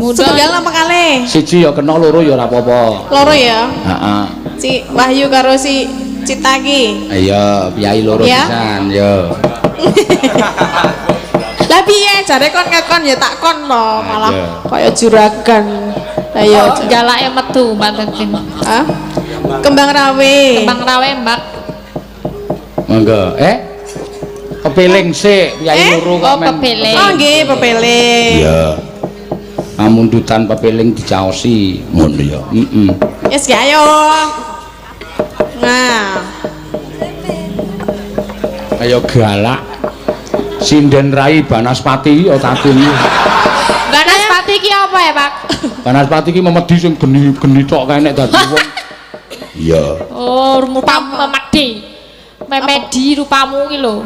Setunggal apa kali? Siji ya kena, loro ya ora apa-apa. Loro ya. Heeh. Si Wahyu karo si Cita ki. Iya, piyai loro pisan, ya. Lah piye jare kon ngekon ya tak kon to, malah kaya juragan. Lah ya Jalake metu Mbak. Hah? Kembang Rawe. Kembang Rawe, Mbak. Monggo. Kepeling sik, piyai loro kok men. Pepeling. Oh nggih, pepeling. Iya. Pamundutan pepeling dicaosi, ngono ya. Yes, ayo. Nah. Ayo galak. Sinden Rai Banaspati ya takuni. Banaspati ki apa ya, Pak? Banaspati ki memedi sing geni-geni tok kae nek dadi wong. Iya. Oh, rupamu memedi. Memedi rupamu ki lho.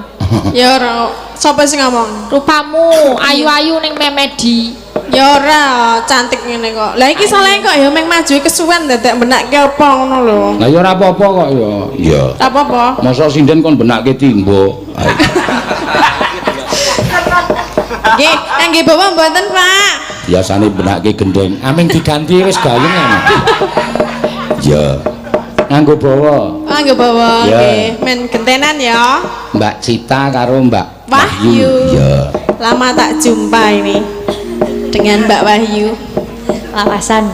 Ya ora, sapa sing ngomong? Rupamu ayu-ayu ning memedi. Ya ora, cantik ngene kok. Lah iki saleh kok ya meng maju kesuwen dadak benakke apa ngono lho. Lah ya ora apa-apa kok ya. Iya. Ora apa-apa. Mosok sinden kon benakke timbo. Nggih, nggih bawa mboten, Pak. Biasane benakke gendeng. Aming diganti wis gayeng ana. Ya. Nganggo bawa. Mangga bawa Ya. nggih. Men gentenan ya. Mbak Cita karo Mbak Wahyu. Ya. Lama tak jumpa ini dengan Mbak Wahyu. Lawasan.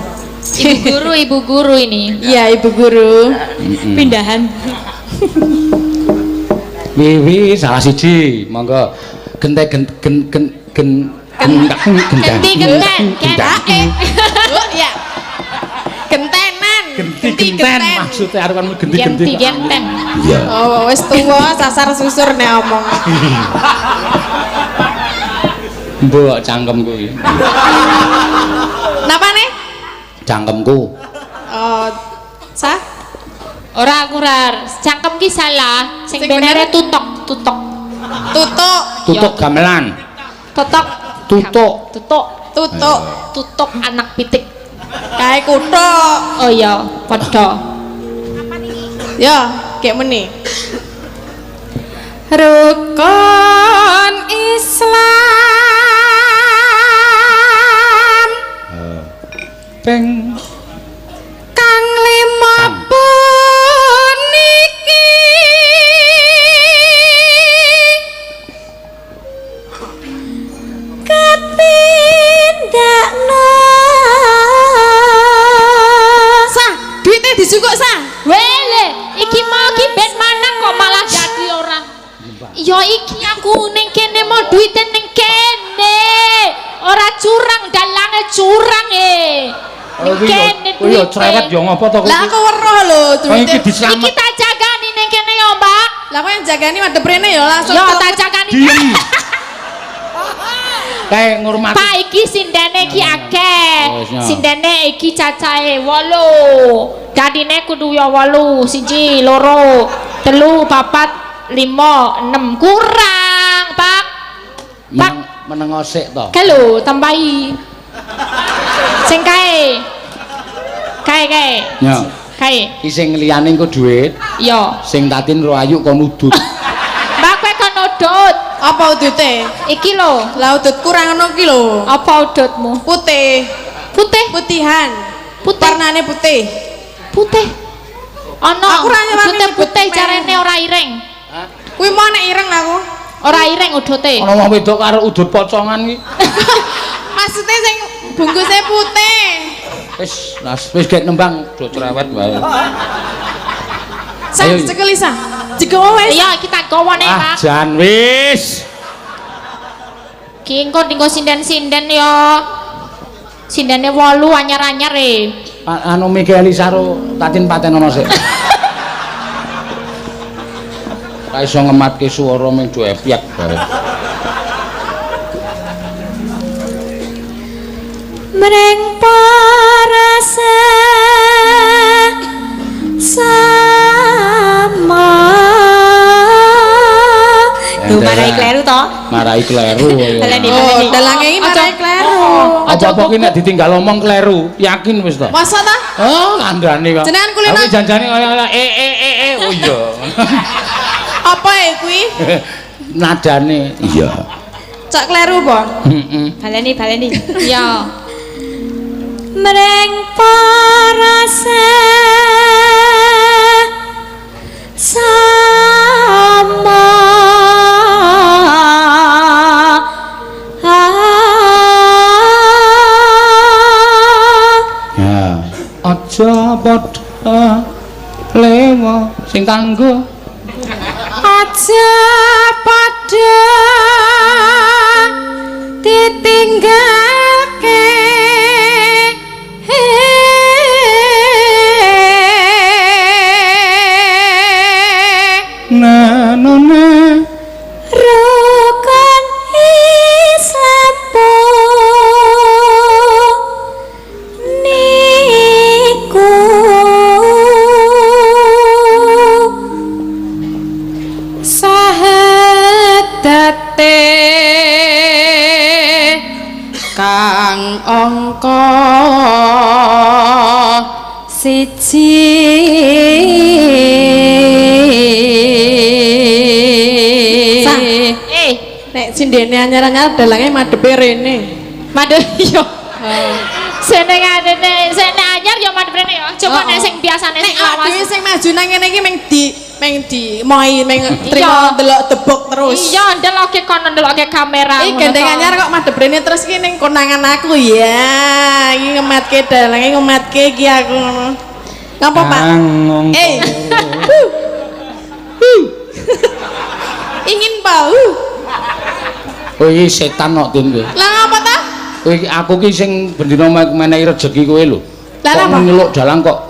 Ibu guru ini. Iya, Ibu Guru. Pindahan. Wiwi salah siji, monggo gente gen gen gen gen Genti genten, Oh, ya. Gentenan. genti genten maksudnya arep kan genti genti. genti genten. Iya. Oh, wis tuwa sasar susur nek omong. Mbok cangkemku iki. Napa nih? Cangkemku. Oh, sah? Ora akurar, cangkem ki salah, sing Sing benere bener? tutok. Tutuk. Tutuk gamelan. Tutok. Tutuk. Tutuk. Tutuk. Tutuk anak pitik. Kae kuthuk. Oh iya, padha. Ya, kayak meni. Rukun Islam Peng kang lima puniki kapindhakna Sah, duitnya disukuk sah. wele iki mau ki ben manang kok malah dadi ora ya iki aku ning kene mau duite ning kene ora curang dalange curang ning kene oh iya duite. cerewet yo ngopo to Lah aku weruh lho Oh iki duitnya. Iki diselamet. tak jagani ning kene ya mbak Lah aku yang jagani madhep rene ya langsung. yo telepon. tak jagani Diem. Kayak ngurmati. Pak iki sindene ki akeh. Wis, ya. Sindene iki cacahe 8. Dadine kudu ya 8, 1, 2, 3, 4, 5, 6. Kurang, Pak. Pak, Meneng osik to. kae lho tambahi. Sing kae. Kae. Ya. Kae. Ki sing liyane engko dhuwit, Yo. sing tatin ro ayu kon udut. Mbak kowe kon udut. Apa udute? Iki lho. Lah udut kurang ngono ki lho. Apa udutmu? Putih. Putih. Putihan. Putih. Warnane putih. Putih. Ono. Aku ora nyewani Udute udut putih merah. jarene ora ireng. Kuwi mau nek ireng aku. Ora ireng udute. Ana wong wedok karo udut pocongan ki. Maksudnya sing bungkusnya putih. Wis gek nembang do cerewet wae. Sah, Ayo. cekeli sah. Jigo wis. Iya, kita gawane, Ah Pak. jan wis. Ki engko dinggo sinden-sinden ya. Sindene 8 anyar-anyar Anu Miki Elisa ro tatin patenono sik. Ra iso ngematke swara ming do epiak bae. Mreng parasa sama. Tuh, marai kleru to. Marai kleru. Baleni. Oh, dalange iki marai kleru. Apa-apa ki nek ditinggal omong kleru, yakin wis to. Masa ta? Oh, kandhane kok. Jenengan kulino- Tapi janjane kaya oh iya. Apa ya kuwi? Nadane iya. Cak kleru apa? Heeh. Baleni. Ya. Mreng parasa sama. Ya, aja padha lewo sing kanggo Aja pada ditinggalke nanone rukun Islam niku sahadate kang angka siji. Sang. Nek sindene anyar-anyar dalange madhepe rene. Madhe yo. Sene ngadene sene anyar ya madhep rene ya. Coba nek sing biasane sing lawas. Nek sing maju nang ngene iki meng di moi trimo delok debok terus. Iya, ndeloke kono ndeloke kamera. Iki gendeng anyar kok madhep rene terus iki ning konangan aku ya. Iki ngematke dalange ngematke iki aku ngono. Ngapa, Pak? Ingin bau. Oh iki setan kok Tin kowe. Lah ngapa ta? Kowe aku ki sing bendina menehi rejeki kowe lho. Lah kok nyeluk dalang kok.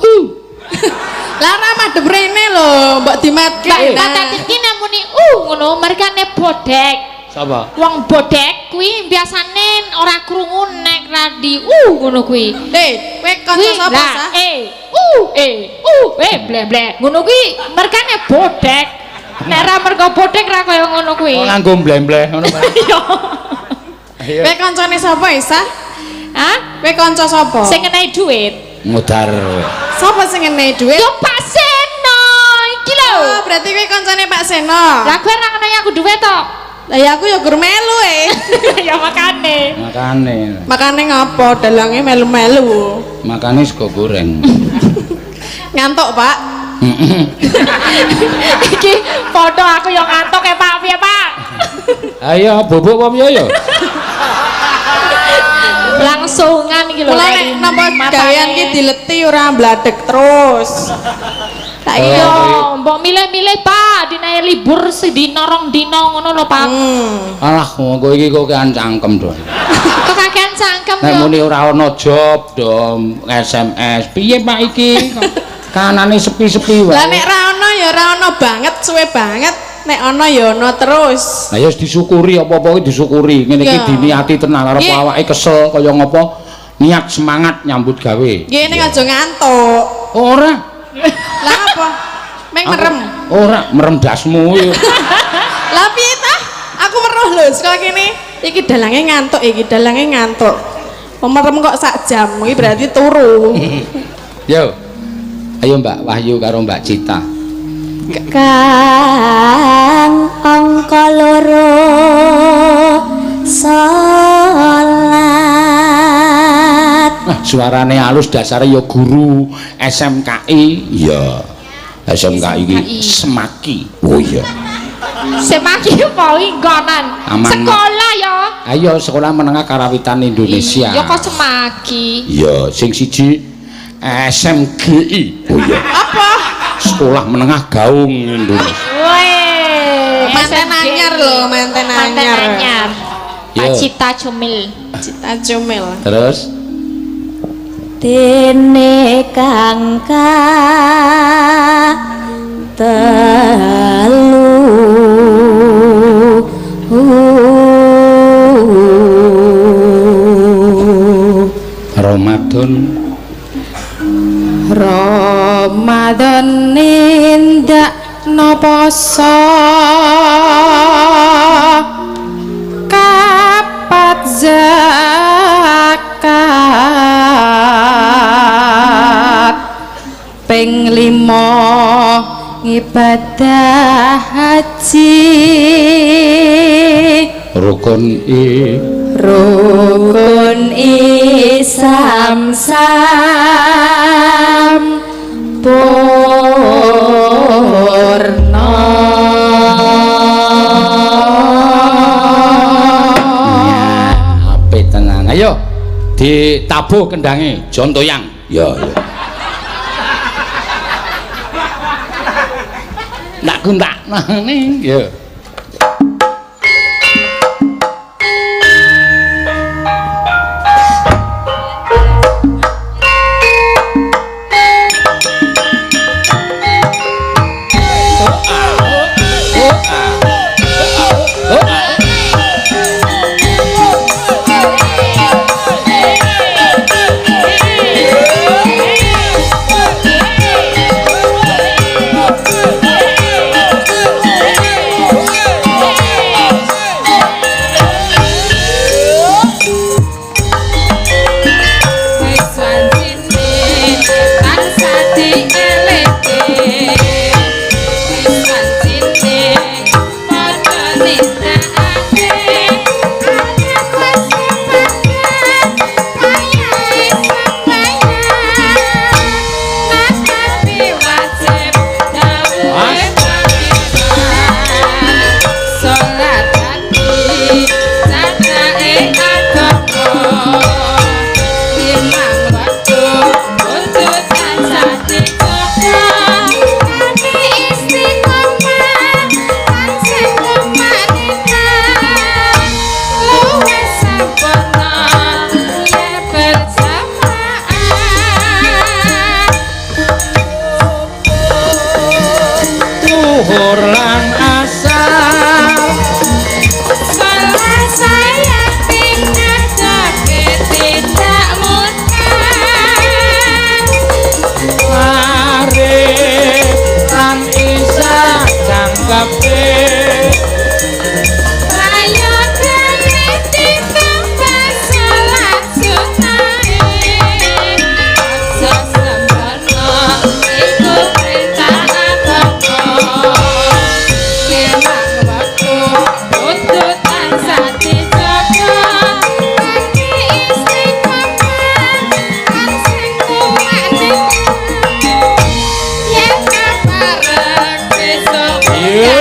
Lah ra madhep rene lho, mbok dimatke. Kata iki namuni ngono merkane bodek. Sapa? Wong bodek kuwi biasane ora krungu nek radi ngono kuwi. Kowe kanca sapa sa? Bleh bleh. Ngono kuwi merkane bodek. Nek ra mergo bodek ra kaya ngono kuwi. Oh nganggo mbleh-mbleh ngono. Iya. Kowe kancane sapa Isa? Hah? Kowe kanca sapa? Sing ngenehi dhuwit. Ngudar. Sapa sing ngenehi dhuwit? Yo Pak Seno iki lho. Oh, berarti kowe kancane Pak Seno. Lah kowe ra ngenehi aku dhuwit to. Lah ya aku ya gur melu Ya makane. Makane ngapa dalange melu-melu? Makane sego goreng. Ngantuk, Pak. Iki foto aku yang ngantuk ya Pak, piye Pak? Ayo bubuk apa piye ya? Langsungan iki lho. Mulane napa gawean iki dileti ora mbladek terus. Tak iya, mbok milih-milih Pak, dinae libur sedina rong dina ngono lho Pak. Alah kowe iki kok kean cangkem to. Kok kakean cangkem Nek yo. muni ora ana job, dom SMS. Piye Pak iki? Kanane sepi-sepi wae. Lah nek ra ono ya ra ono banget, suwe banget. Nek ono ya ono terus. Lah ya disyukuri apa-apa iki disyukuri. Ngene iki diniati tenan arep awake kesel kaya ngopo niat semangat nyambut gawe. Nggih ning aja ngantuk. Ora. Lah apa? Meng merem. Ora merem dasmu ya. Lah piye ta? Aku weruh lho saka kene. Iki dalange ngantuk, iki dalange ngantuk. Merem kok sak jam, iki berarti turu. Yo. Ayo Mbak Wahyu karo Mbak Cita. Kang angka loro salat. Suarane halus dasare ya guru SMKI. Iya. SMKI iki semaki. Oh iya. Semaki apa iki nggonan? Sekolah ya. Ayo sekolah menengah karawitan Indonesia. Ya kok semaki. Iya, sing siji SMGI. Oh iya. Apa? Sekolah Menengah Gaung Indonesia. Weh, Manten anyar lho, manten anyar. Pak Cita Cumil. Cita Cumil. Terus Dene kang telu Ramadan nindak no poso kapat zakat ping 5 ibadah haji rukun Islam sampurna. Apik tenan. Ayo ditabuh kendange jontoyang. Ya. Ndak kuntak nang ya. tur lan asal salah saya tidak sakit tidak mungkin mari lan isa jangkepe ayo kami ditambah salat sunai sesembrono iku perintah agama memang waktu untuk tansah dicoba bagi istiqomah kan sing kuat yen kabarek besok ya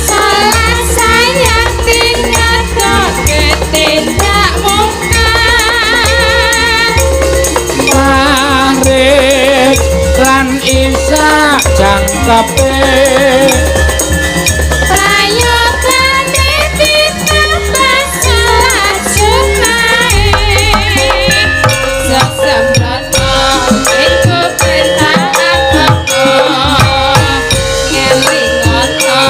salah saya tidak sakit tidak mungkin mari lan isa jangkepe ayo kami ditambah salat sunai sesembrono iku perintah agama kelingono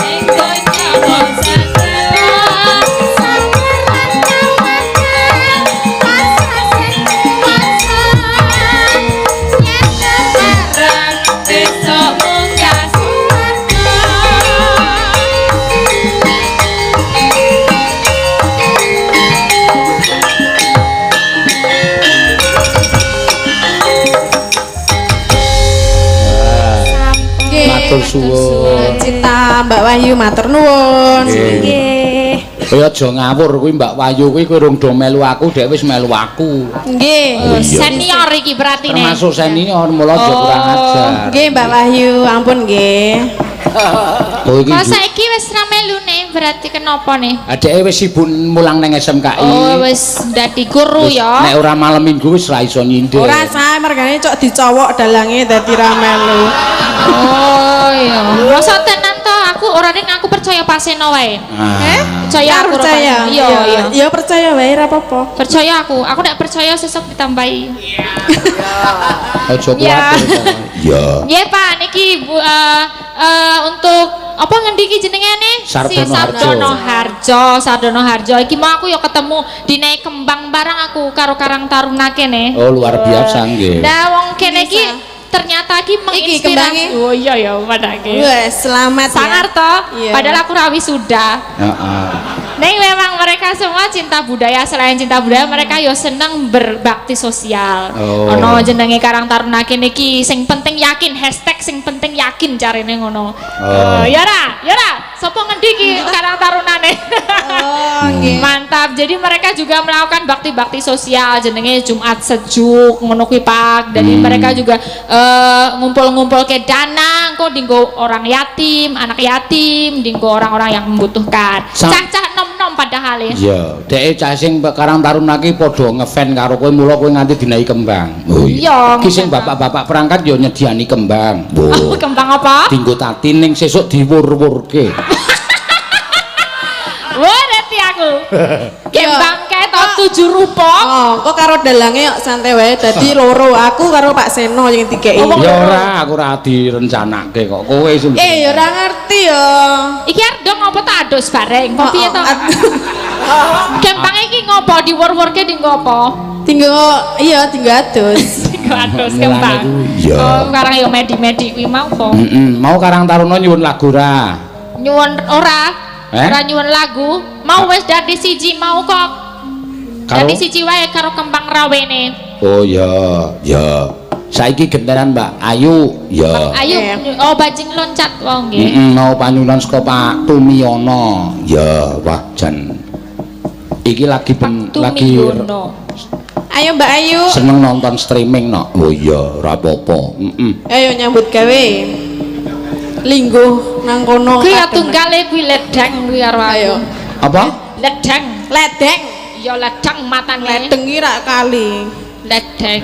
iku nyawang sedelo sampeyan kawakan masa sing kuwasa yen kebarang besok munggah swarga matur suwun Cinta Mbak Wahyu matur nuwun. Nggih. kowe aja ngawur kuwi Mbak Wayu kuwi kowe urung do melu aku dhek wis melu aku Nggih. senior iki berarti nih termasuk senior mula aja kurang ajar Nggih Mbak Wahyu, ampun nggih. kowe iki kok saiki wis ra melu nih berarti kenapa nih adeke wis sibuk mulang nang SMKI oh wis dadi guru ya nek ora malam minggu wis ra iso nyindir Ora sae mergane cok dicowok dalange dadi ra melu. oh iya masa tenan to aku ora ning aku percaya paseno wae percaya aku Percaya. iya iya Ya percaya wae ra apa-apa. percaya aku nek percaya sesuk ditambahi aja Ya. kuwatir iya nggih Pak niki untuk apa ngendi iki jenenge nih Sardono Sardono Harjo iki mau aku ya ketemu dinaik kembang barang aku karo Karang Taruna kene oh luar biasa nggih nah wong kene iki ternyata iki menginspirasi kembange. oh iya ya padake Wes selamat sangar ya. toh Iya. padahal aku rawi sudah heeh Nih memang mereka semua cinta budaya, selain cinta budaya mereka yo seneng berbakti sosial. Oh. Ono jenenge Karang Taruna kene iki sing penting yakin hashtag sing penting yakin carine ngono. Oh. Ya ra, sapa ngendi iki Karang Tarunane. Oh, nggih. Mantap. Jadi mereka juga melakukan bakti-bakti sosial jenenge Jumat Sejuk ngono kuwi Pak. Jadi mereka juga ngumpul-ngumpul ke dana engko dinggo orang yatim, anak yatim, dinggo orang-orang yang membutuhkan. Cah-cah nom-nom padahal ya. iya dhek cah sing Karang Taruna ki padha ngefan karo kowe mula kowe nganti dinaiki kembang oh Iya. ki sing bapak-bapak perangkat yo nyediani kembang Oh, kembang apa? dinggo tati ning sesuk diwur-wurke Wah, nanti aku. Kembang kayak to 7 rupa. Oh, kok karo dalange kok santai wae. Dadi loro, aku karo Pak Seno yang dikeki. Ya ora, aku ora direncanake kok. Kowe sing. Ya ora ngerti ya. Iki arep ndong apa tak adus bareng? Apa piye to? Kembang iki ngopo diwur-wurke dienggo apa? Tinggal adus. Dienggo adus kembang. Iya. Oh, karang yo medi-medi kuwi mau apa? Mau Karang Taruna nyuwun lagu ra? Nyuwun ora? Ora nyuwun lagu, mau wis dadi siji mau kok. Dadi siji wae karo kembang rawene. Oh ya, ya. Saiki gentenan Mbak Ayu, ya. Ayo, oh bajing loncat wong nggih. Mau panyunan saka Pak Tumiyono. Ya, wah jan. Iki lagi lagi Ayo Mbak Ayu. seneng nonton streaming no. Oh iya, ora apa-apa. Ayo nyambut gawe. Lingguh nang kono. Kuwi ya tunggale kuwi ledang kuwi karo Ayo. Apa? Ledang. Ledeng. Ya ledang matane. Ledeng iki rak kali. Ledang.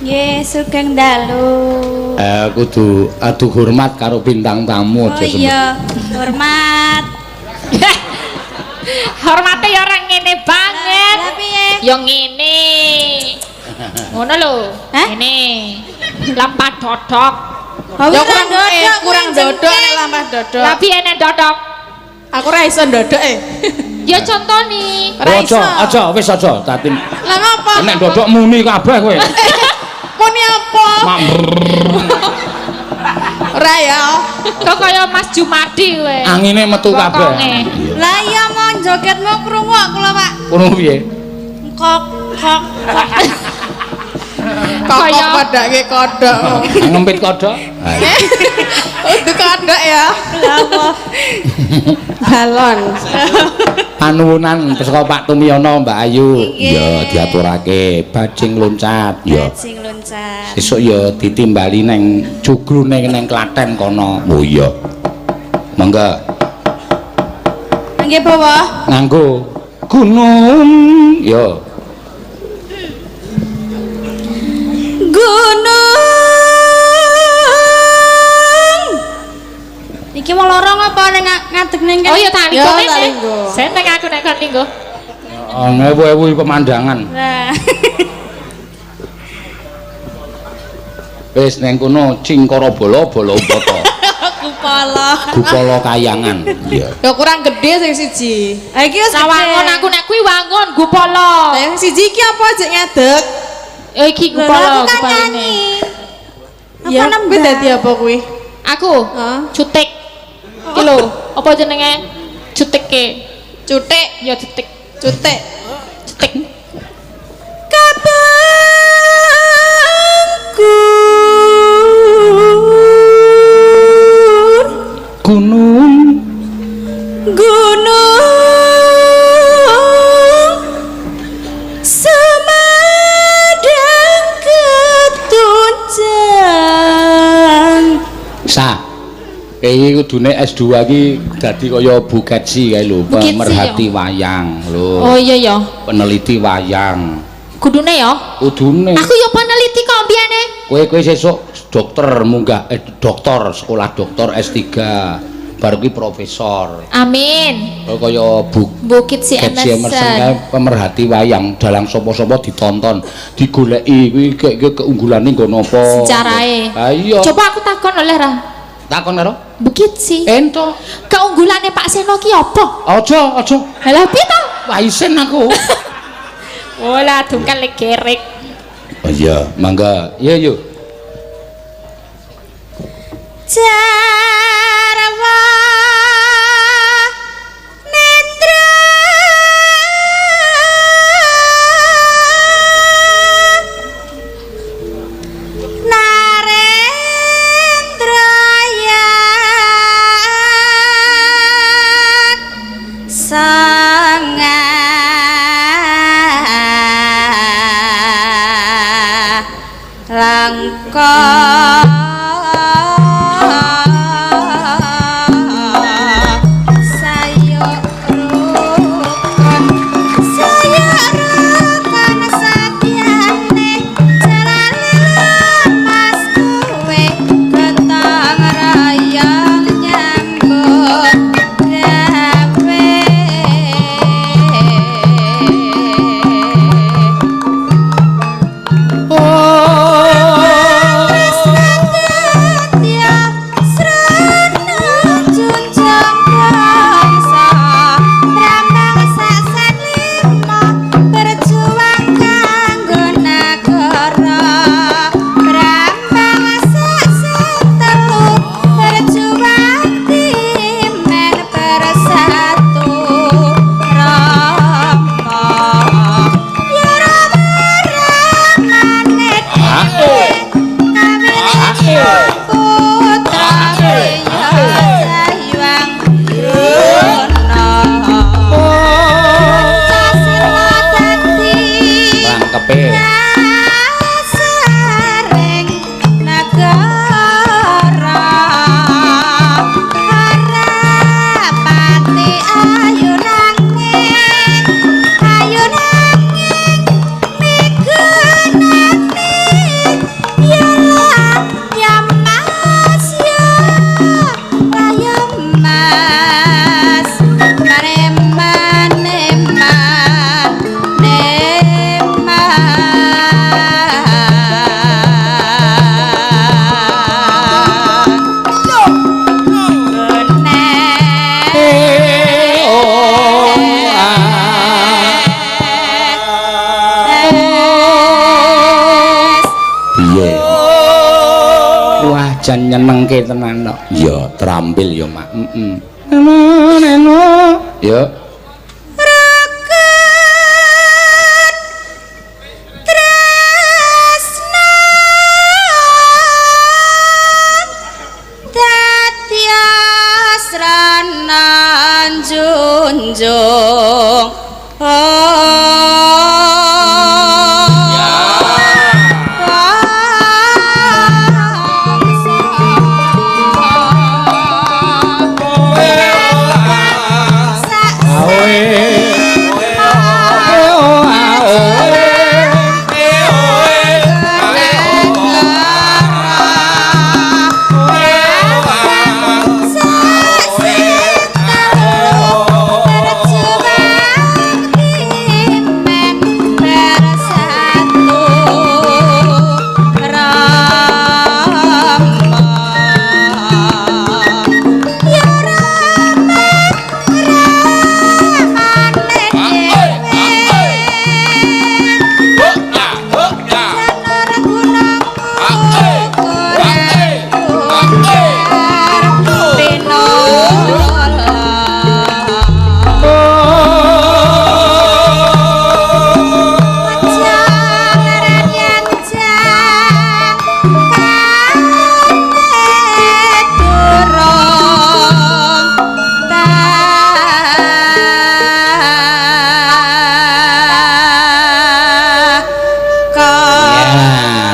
Nggih sugeng dalu. Kudu adu hormat karo bintang tamu Oh iya, hormat. Hormate ya ora ngene banget. Lah piye? Ya ngene. Ngono lho. Ngene. Lampah dodok. Ya kurang dodok nek lampah dodok. Lah piye nek dodok? Aku ora iso ndodok Ya contoni. Aja, wis aja. Dadi Lah ngapa? nek dodok muni kabeh kowe. Muni apa? Ora ya. Kok kaya Mas Jumadi kowe. Angine metu kabeh. Lah iya mau jogetmu krungu kula Pak. Krungu piye? Kok Kok padake kodhok. Ngempit kodhok. Untuk kodhok ya. apa? Balon. Panuwunan saka Pak Tumiyono Mbak Ayu. Ya diaturake bajing loncat. Ya. Bajing loncat. Sesuk ya ditimbali neng jugrune neng Klaten kono. Oh iya. Mangga. Nggih bawa. Nganggo gunung. Ya. Gunung. Iki mau lorong apa ning ngadeg ning kene? Oh iya tak Ya, tak linggo. linggo. Seneng aku nek kon linggo. Ngewu-ewu pemandangan. Lah. Wis neng kono cingkara bola upata. Kupala. Gupala kayangan. Iya. Ya kurang gede sing siji. Ha iki wis Sawangon aku nek kuwi wangun gupala. Lah yang siji iki apa jek ngadeg? Iki gupala gupaline. Ya kuwi dadi apa kuwi? Aku cutik. Iki lho, apa jenenge? Cutike. Cutik, Ya cutik. cutik. Cutik. Gunung. Semadang ketunjang. Sa. Iki kudune S2 iki dadi kaya Buketsi kae lho, Buketsi, pemerhati wayang lho. Oh iya ya. Peneliti wayang. Kudune ya. Kudune. Aku ya peneliti kok mbiyane. Kowe sesuk dokter munggah dokter sekolah dokter S3 baru ki profesor. Amin. Kaya Bukit si Ketsi Emerson kae Emerson. pemerhati wayang dalang sapa-sapa ditonton, digoleki kuwi keunggulane nggo napa. Secarae. Ha iya. Coba aku takon oleh ra. Takon karo? Bukit si. Ento. Keunggulane Pak Seno ki apa? Aja. Lah piye to? Wah isen aku. Olah tungkal legerek. Oh iya, mangga. Iya yuk. Jarwa Nendra Narendrayan Sanga langka jan nyenengke tenan kok. Ya, terampil ya, Mak. Heeh. Ya. Junjung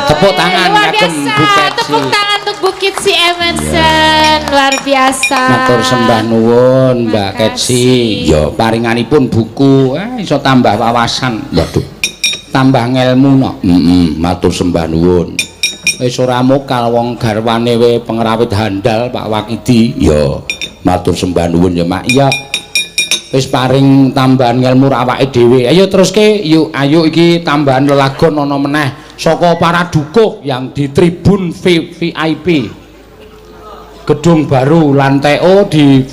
tepuk tangan kagem Bukit. Tepuk tangan untuk Bukit si Emerson. Luar biasa. Matur sembah nuwun Mbak Ketsi. Ya paringanipun buku iso tambah wawasan. Waduh. Tambah ngelmu no. Matur sembah nuwun. Wis ora mokal wong garwane we pengrawit handal Pak Wakidi. Ya matur sembah nuwun ya Mak. Iya. Wis paring tambahan ngelmu awake dhewe. Ayo teruske yuk ayo iki tambahan lelagon ana meneh saka para dukuh yang di tribun VIP Gedung Baru lantai O di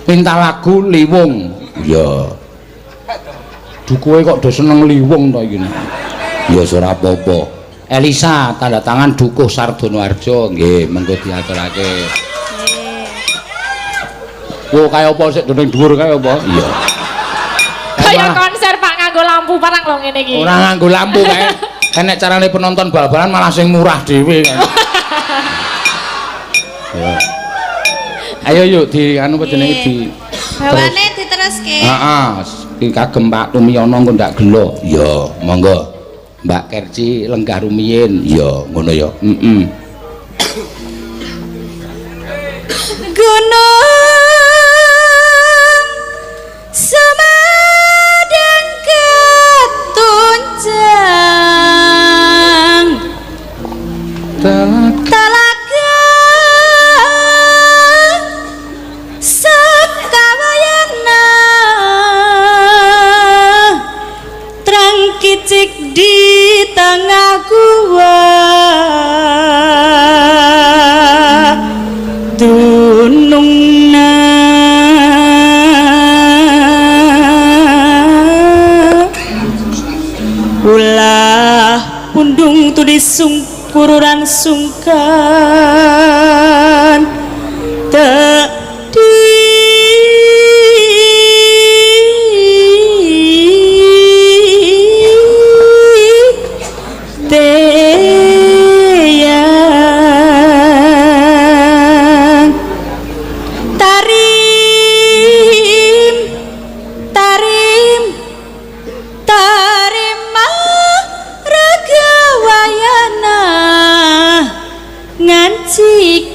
Pinta Lagu Liwung. Ya. Dukuhe kok do seneng liwung to iki. Ya ora apa-apa. Elisa tanda tangan dukuh Sardono Harjo nggih mengko diaturake. Wo kaya apa sik ning dhuwur kaya apa? Iya. Kaya konser Pak nganggo lampu parang lho ngene iki. Ora nganggo lampu kae. Enek carane penonton bal-balan malah sing murah dhewe kan. Ya. Ayo yuk di anu apa jenenge di bawane diteruske. Heeh, iki kagem Pak Tumiyono engko ndak gelo. Ya, monggo. Mbak Kerci lenggah rumiyin. Ya, ngono ya. Gunung Semadang ketunjang Talaga Sekawayana Terang kicik di tengah gua Dunungna ulah pundung tu disungkururan sungkan tadi teyang tarim tarim tarima ragawayana ngancik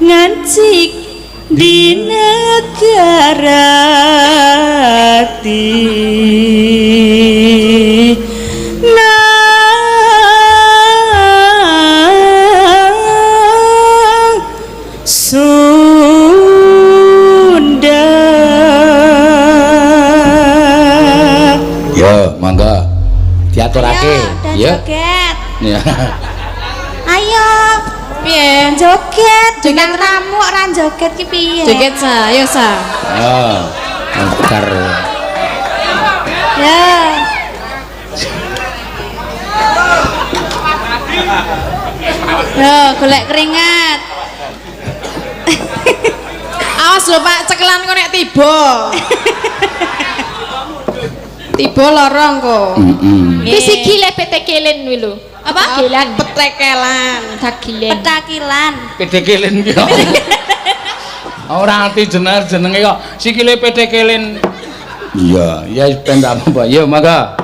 ngancik di negara ti Sunda. Ya, monggo. Diaturake. Ya. Joget. Ya. Ayo. Piye? Joget dengan tamu ora joget ki piye? Joget sa, ayo sa. Ya. Angkar. Ya. Yo, golek keringat. Awas lho Pak, cekelan kok nek tiba. Tiba lorong kok. Wis iki le petekelen kuwi lho. Apa? Petekelan. Petekelan. Takilen. Petakilan. Petekelen ki. Ora ngerti jenenge kok sikile petekelen. Iya, ya ben tak apa. Ya mangga.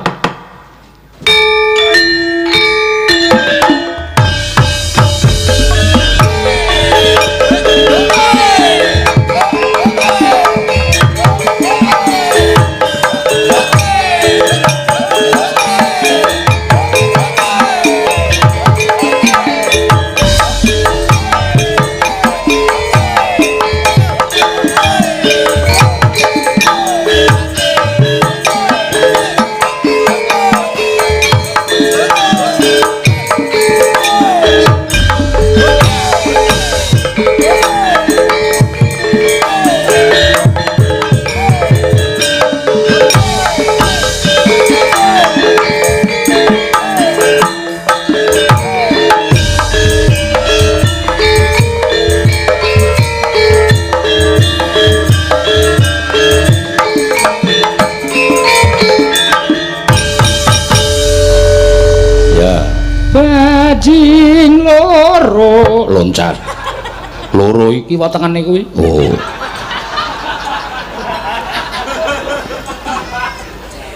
Bajing loro loncat. Loro iki wetengane kuwi. Oh.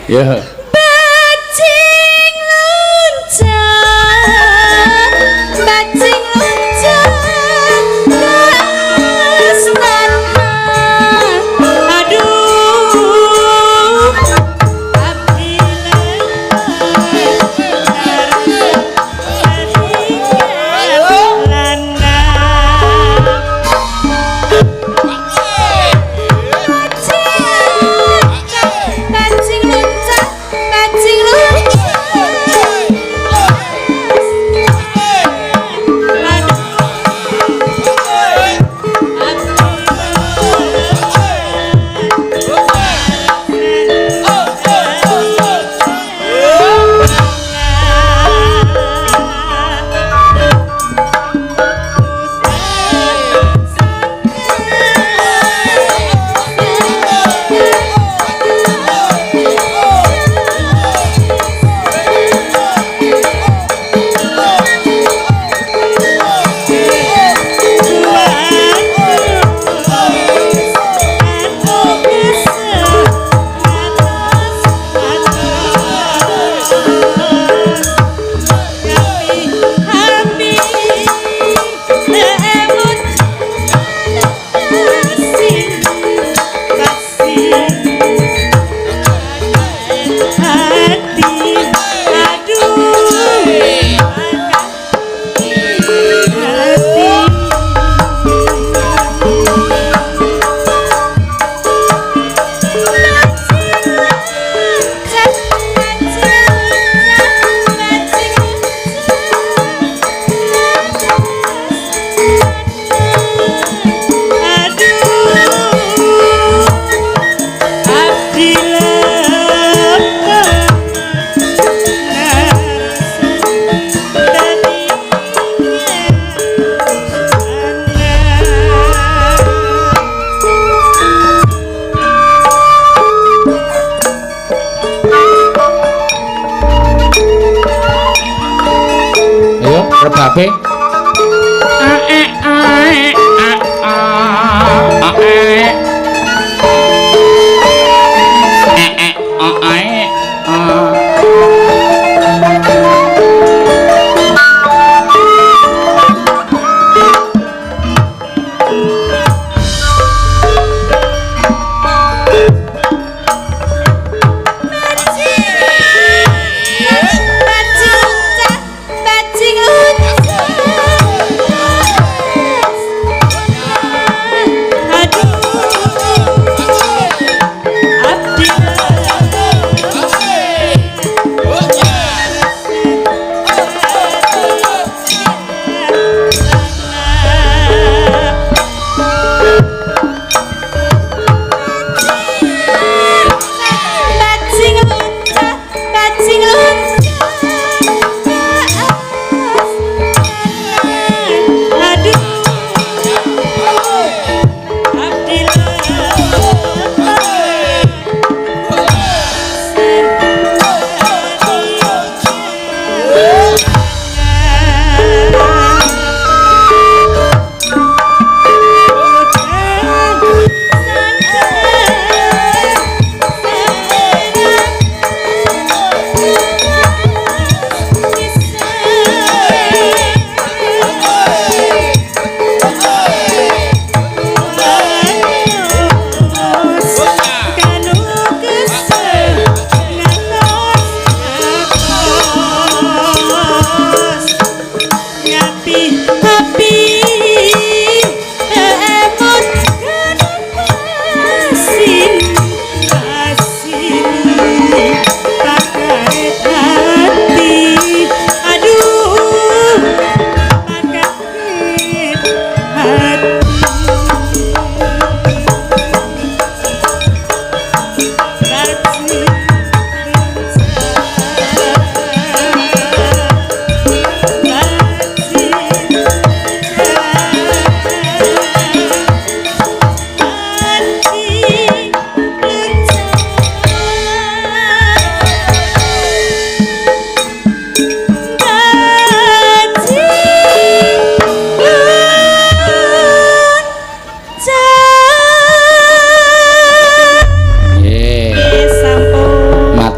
Ya. Bajing loncat, bajing loncat, tresnan. Aduh, bajing loncat, bajing loncat. rebabe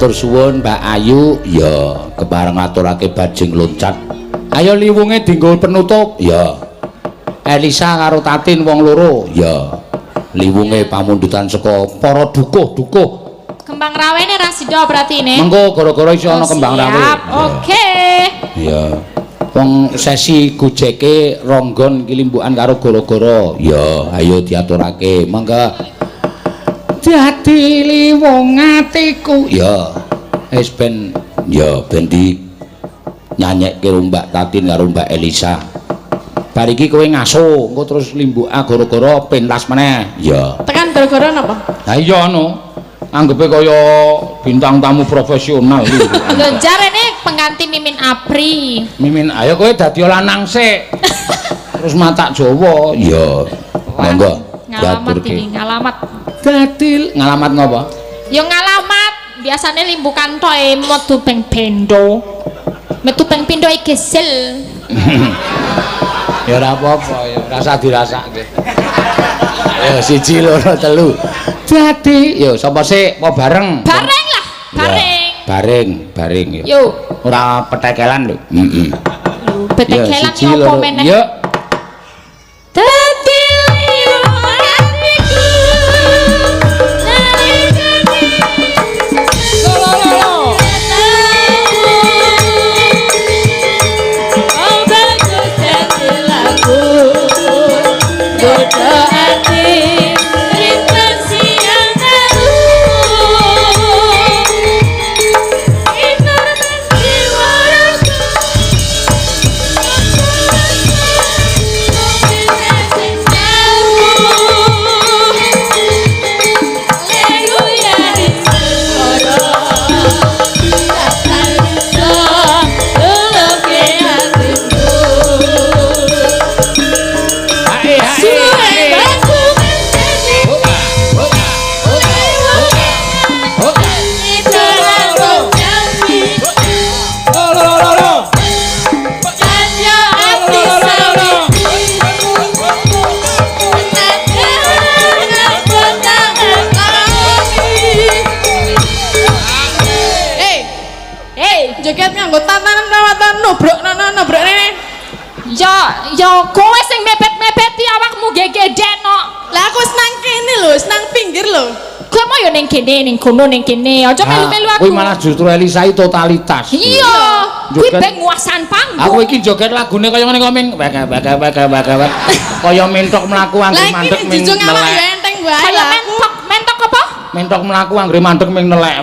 Matur suwun Mbak Ayu. Ya, kepareng ngaturake bajing loncat. Ayo liwunge dienggo penutup. Ya. Elisa karo Tatin wong loro. Ya. Liwunge pamundutan saka para dukuh-dukuh. Kembang rawene ra sida berarti ne. Mengko gara-gara iso ana kembang rawe. Siap. Oke. Ya. Wong sesi gojeke ronggon iki limbukan karo gara-gara. Ya, ayo diaturake. Mangga dadi liwung atiku. Ya. Wis ben di nyanyekke Mbak Tatin karo Mbak Elisa. Bar iki kowe ngaso, engko terus limbuk gara-gara pentas meneh. Ya. Tekan gara-gara napa? Ha iya anu. Anggepe kaya bintang tamu profesional iki. Lho jarene pengganti Mimin Apri. Mimin, ayo kowe dadi lanang sik. Terus matak Jawa. Ya. Monggo. Ngalamat ini, ngalamat. Dadi ngalamat ngapa? Ya ngalamat. Biasane limbukan toe metu ping pendo. Metu ping pindho iki gesel. Ya ora apa-apa ya, rasa dirasake. Ya siji loro telu. Dadi, yo sapa sik apa bareng? Bareng lah, bareng. Bareng ya. Yo. Ora petekelan lho. Heeh. Petekelan yo apa meneh? Yo. Dadi liwung atiku. Joget nganggo tatanan rawatan nubruk rene. Ya kowe sing mepet-mepeti awakmu gegedeno. Lah aku senang kene lho, senang pinggir lho. Kowe mau yo ning kene, ning kono, ning kene. Aja melu-melu aku. Kuwi malah justru Elisa totalitas. Iya. Kuwi ben nguasan panggung. Aku iki joget lagune kaya ngene komeng. Kaya mentok mlaku anggere mandeg ming nelek. Lah iki enteng wae. Kaya mentok apa? Mentok mlaku anggere mandeg ming nelek.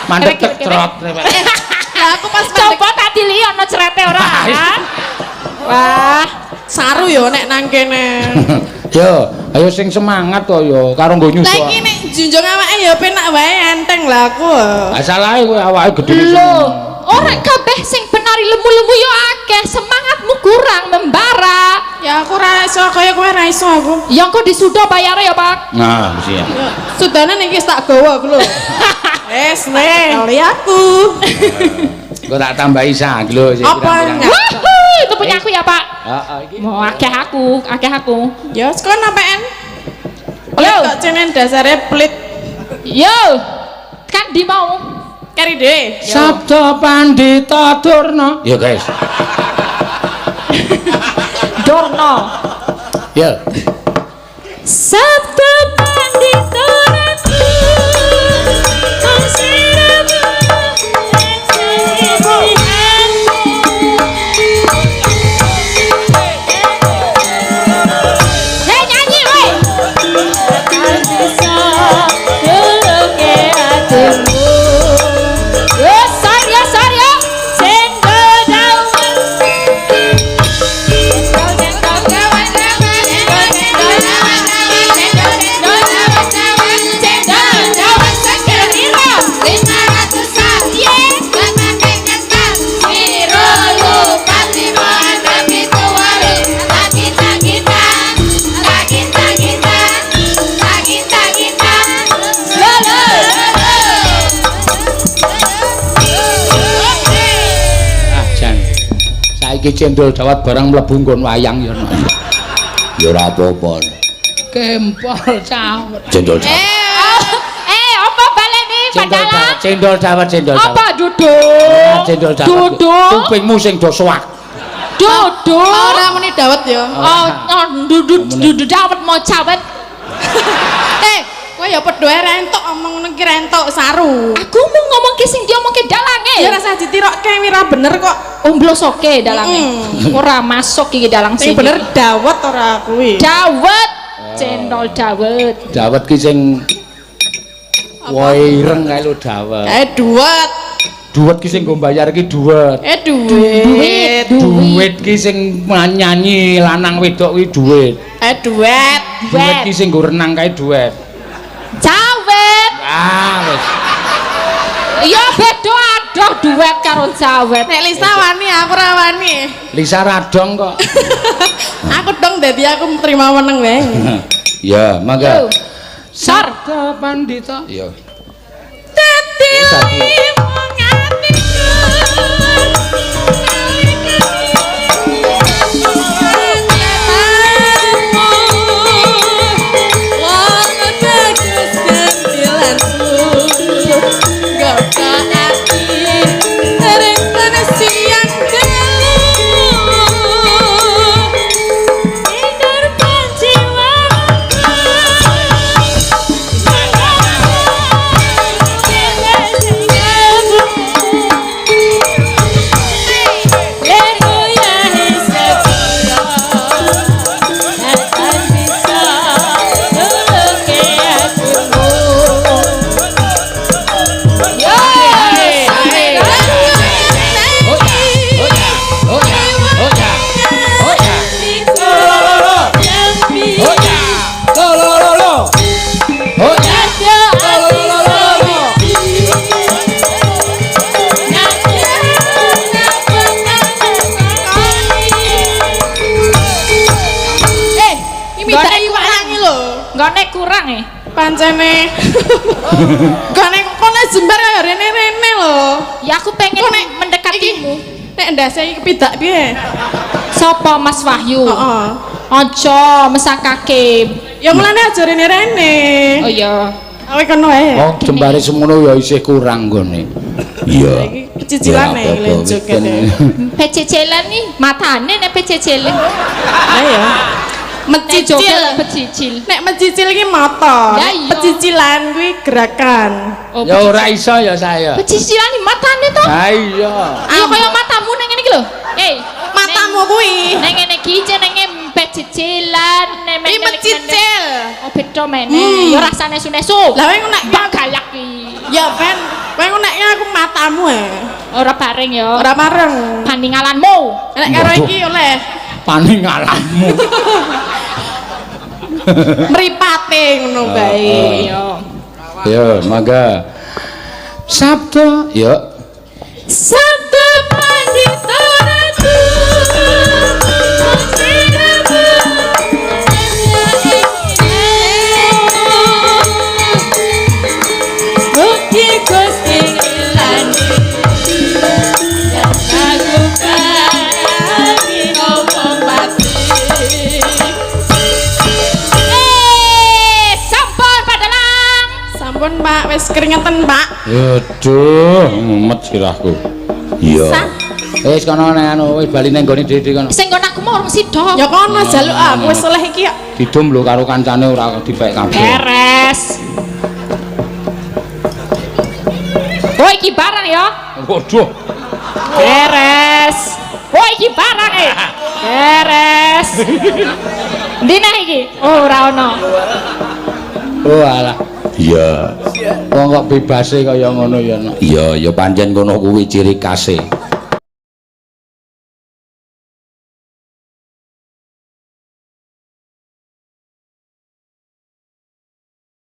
Mandeg cekrot. Lah aku pas coba tadi li ana cerete ora? Wah, saru yo nek nang kene. Yo, ayo sing semangat to yo karo nggo nyusul. Lah iki nek junjung awake yo penak wae enteng lah aku. Asalahe kowe awake gedhe lho, ora kabeh sing penari lemu-lemu yo akeh, semangatmu kurang membara. Ya aku ra iso kaya kowe ra iso aku. Ya engko disuda bayare ya, Pak. Nah, siap. Sudane niki tak gawa aku lho. Wes kali aku. Engko tak tambahi sak lho sik pirang-pirang. Itu punya aku ya, Pak. Heeh, iki. Mau akeh aku. Ya, sekon apaan? Yo, kok cenen dasare pelit. yo. Kan di mau. Kari dhewe. Sabda Pandita Durna. Ya, guys. Dorno. Ya. Sabda Pandita iki cendol dawat barang mlebu nggon wayang ya. Ya ora apa-apa. Kempol cawet. Cendol dawat. Apa baleni Padalang. Cendol dawet. Apa duduk? Cendol dawet. Duduk. Kupingmu sing do suwak. Duduk. Ora muni dawet ya. Duduk dawet mau cawet. Kowe ya padha rentok omong ngono ki rentok saru. Aku mau ngomong ki sing diomongke dalange. Ya rasa ditirokke wira bener kok. Omblosoke dalange. Ora masuk iki dalang Sing sing. bener dawet ora kuwi. Dawet. Cendol dawet. Dawet ki sing ireng kae lho dawet. Duet. Duet ki sing nggo bayar ki duet. Duit. Duit ki sing nyanyi lanang wedok kuwi duit. Duet. Duet ki sing nggo renang kae duet. Cawet. Wis. Ya beda adoh duet karo cawet. Nek Lisa wani aku ora wani. Lisa radong kok. Aku dong dadi aku terima meneng wae. Ya, mangga. Sor. Sabda Pandita. Ya. Dadi Nggone kurang pancene. Gone kono jembar kaya rene-rene lho. Ya aku pengen mendekatimu. Nek ndase iki kepidak piye? Sopo Mas Wahyu? Heeh. Aja mesakake. Ya mulane aja rene-rene. Oh iya. Awe kono wae. Oh, jembare semono ya isih kurang gone. Iya. Iki cicilan iki lenjuk kene. Pececelan nih, matane nek pececelan. Lah ya. Mencicil. Pecicil. Nek mencicil iki motor. Ya iya. Pecicilan kuwi gerakan. Oh, Ya ora iso ya saya. pecicilan nih matane to. Ha iya. Ya kaya matamu nang ngene iki lho. Matamu kuwi. Nang ngene iki jenenge pecicilan. Iki mencicil. Oh beda meneh. Ya rasane sunesu. Lah kowe nek galak iki. ya ben, kowe nek aku matamu Ora bareng ya. Ora bareng. Bandingalanmu. Nek karo iki oleh Paningalanmu. mripate ngono bae. Iya. Ya, mangga. Sabda, ya. Sabda Pandita Ratu. Gusti Gusti ilani. Yang lakukan di omong pati. Sampun Padalang. Sampun Pak, wis keringetan Pak. Aduh, mumet sirahku. Iya. Wis kono nek anu wis bali nang gone dhewe kono. Sing kon aku mau urung sida. Ya kono jaluk aku wis oleh iki kok. Didum lho karo kancane ora dipek kabeh. Beres. Oh iki barang ya. Waduh. Beres. Oh iki barang Beres. Dina iki. Oh ora ono. Oh alah. Iya. Wong kok bebase kaya ngono ya. Iya, ya pancen ngono kuwi ciri khase.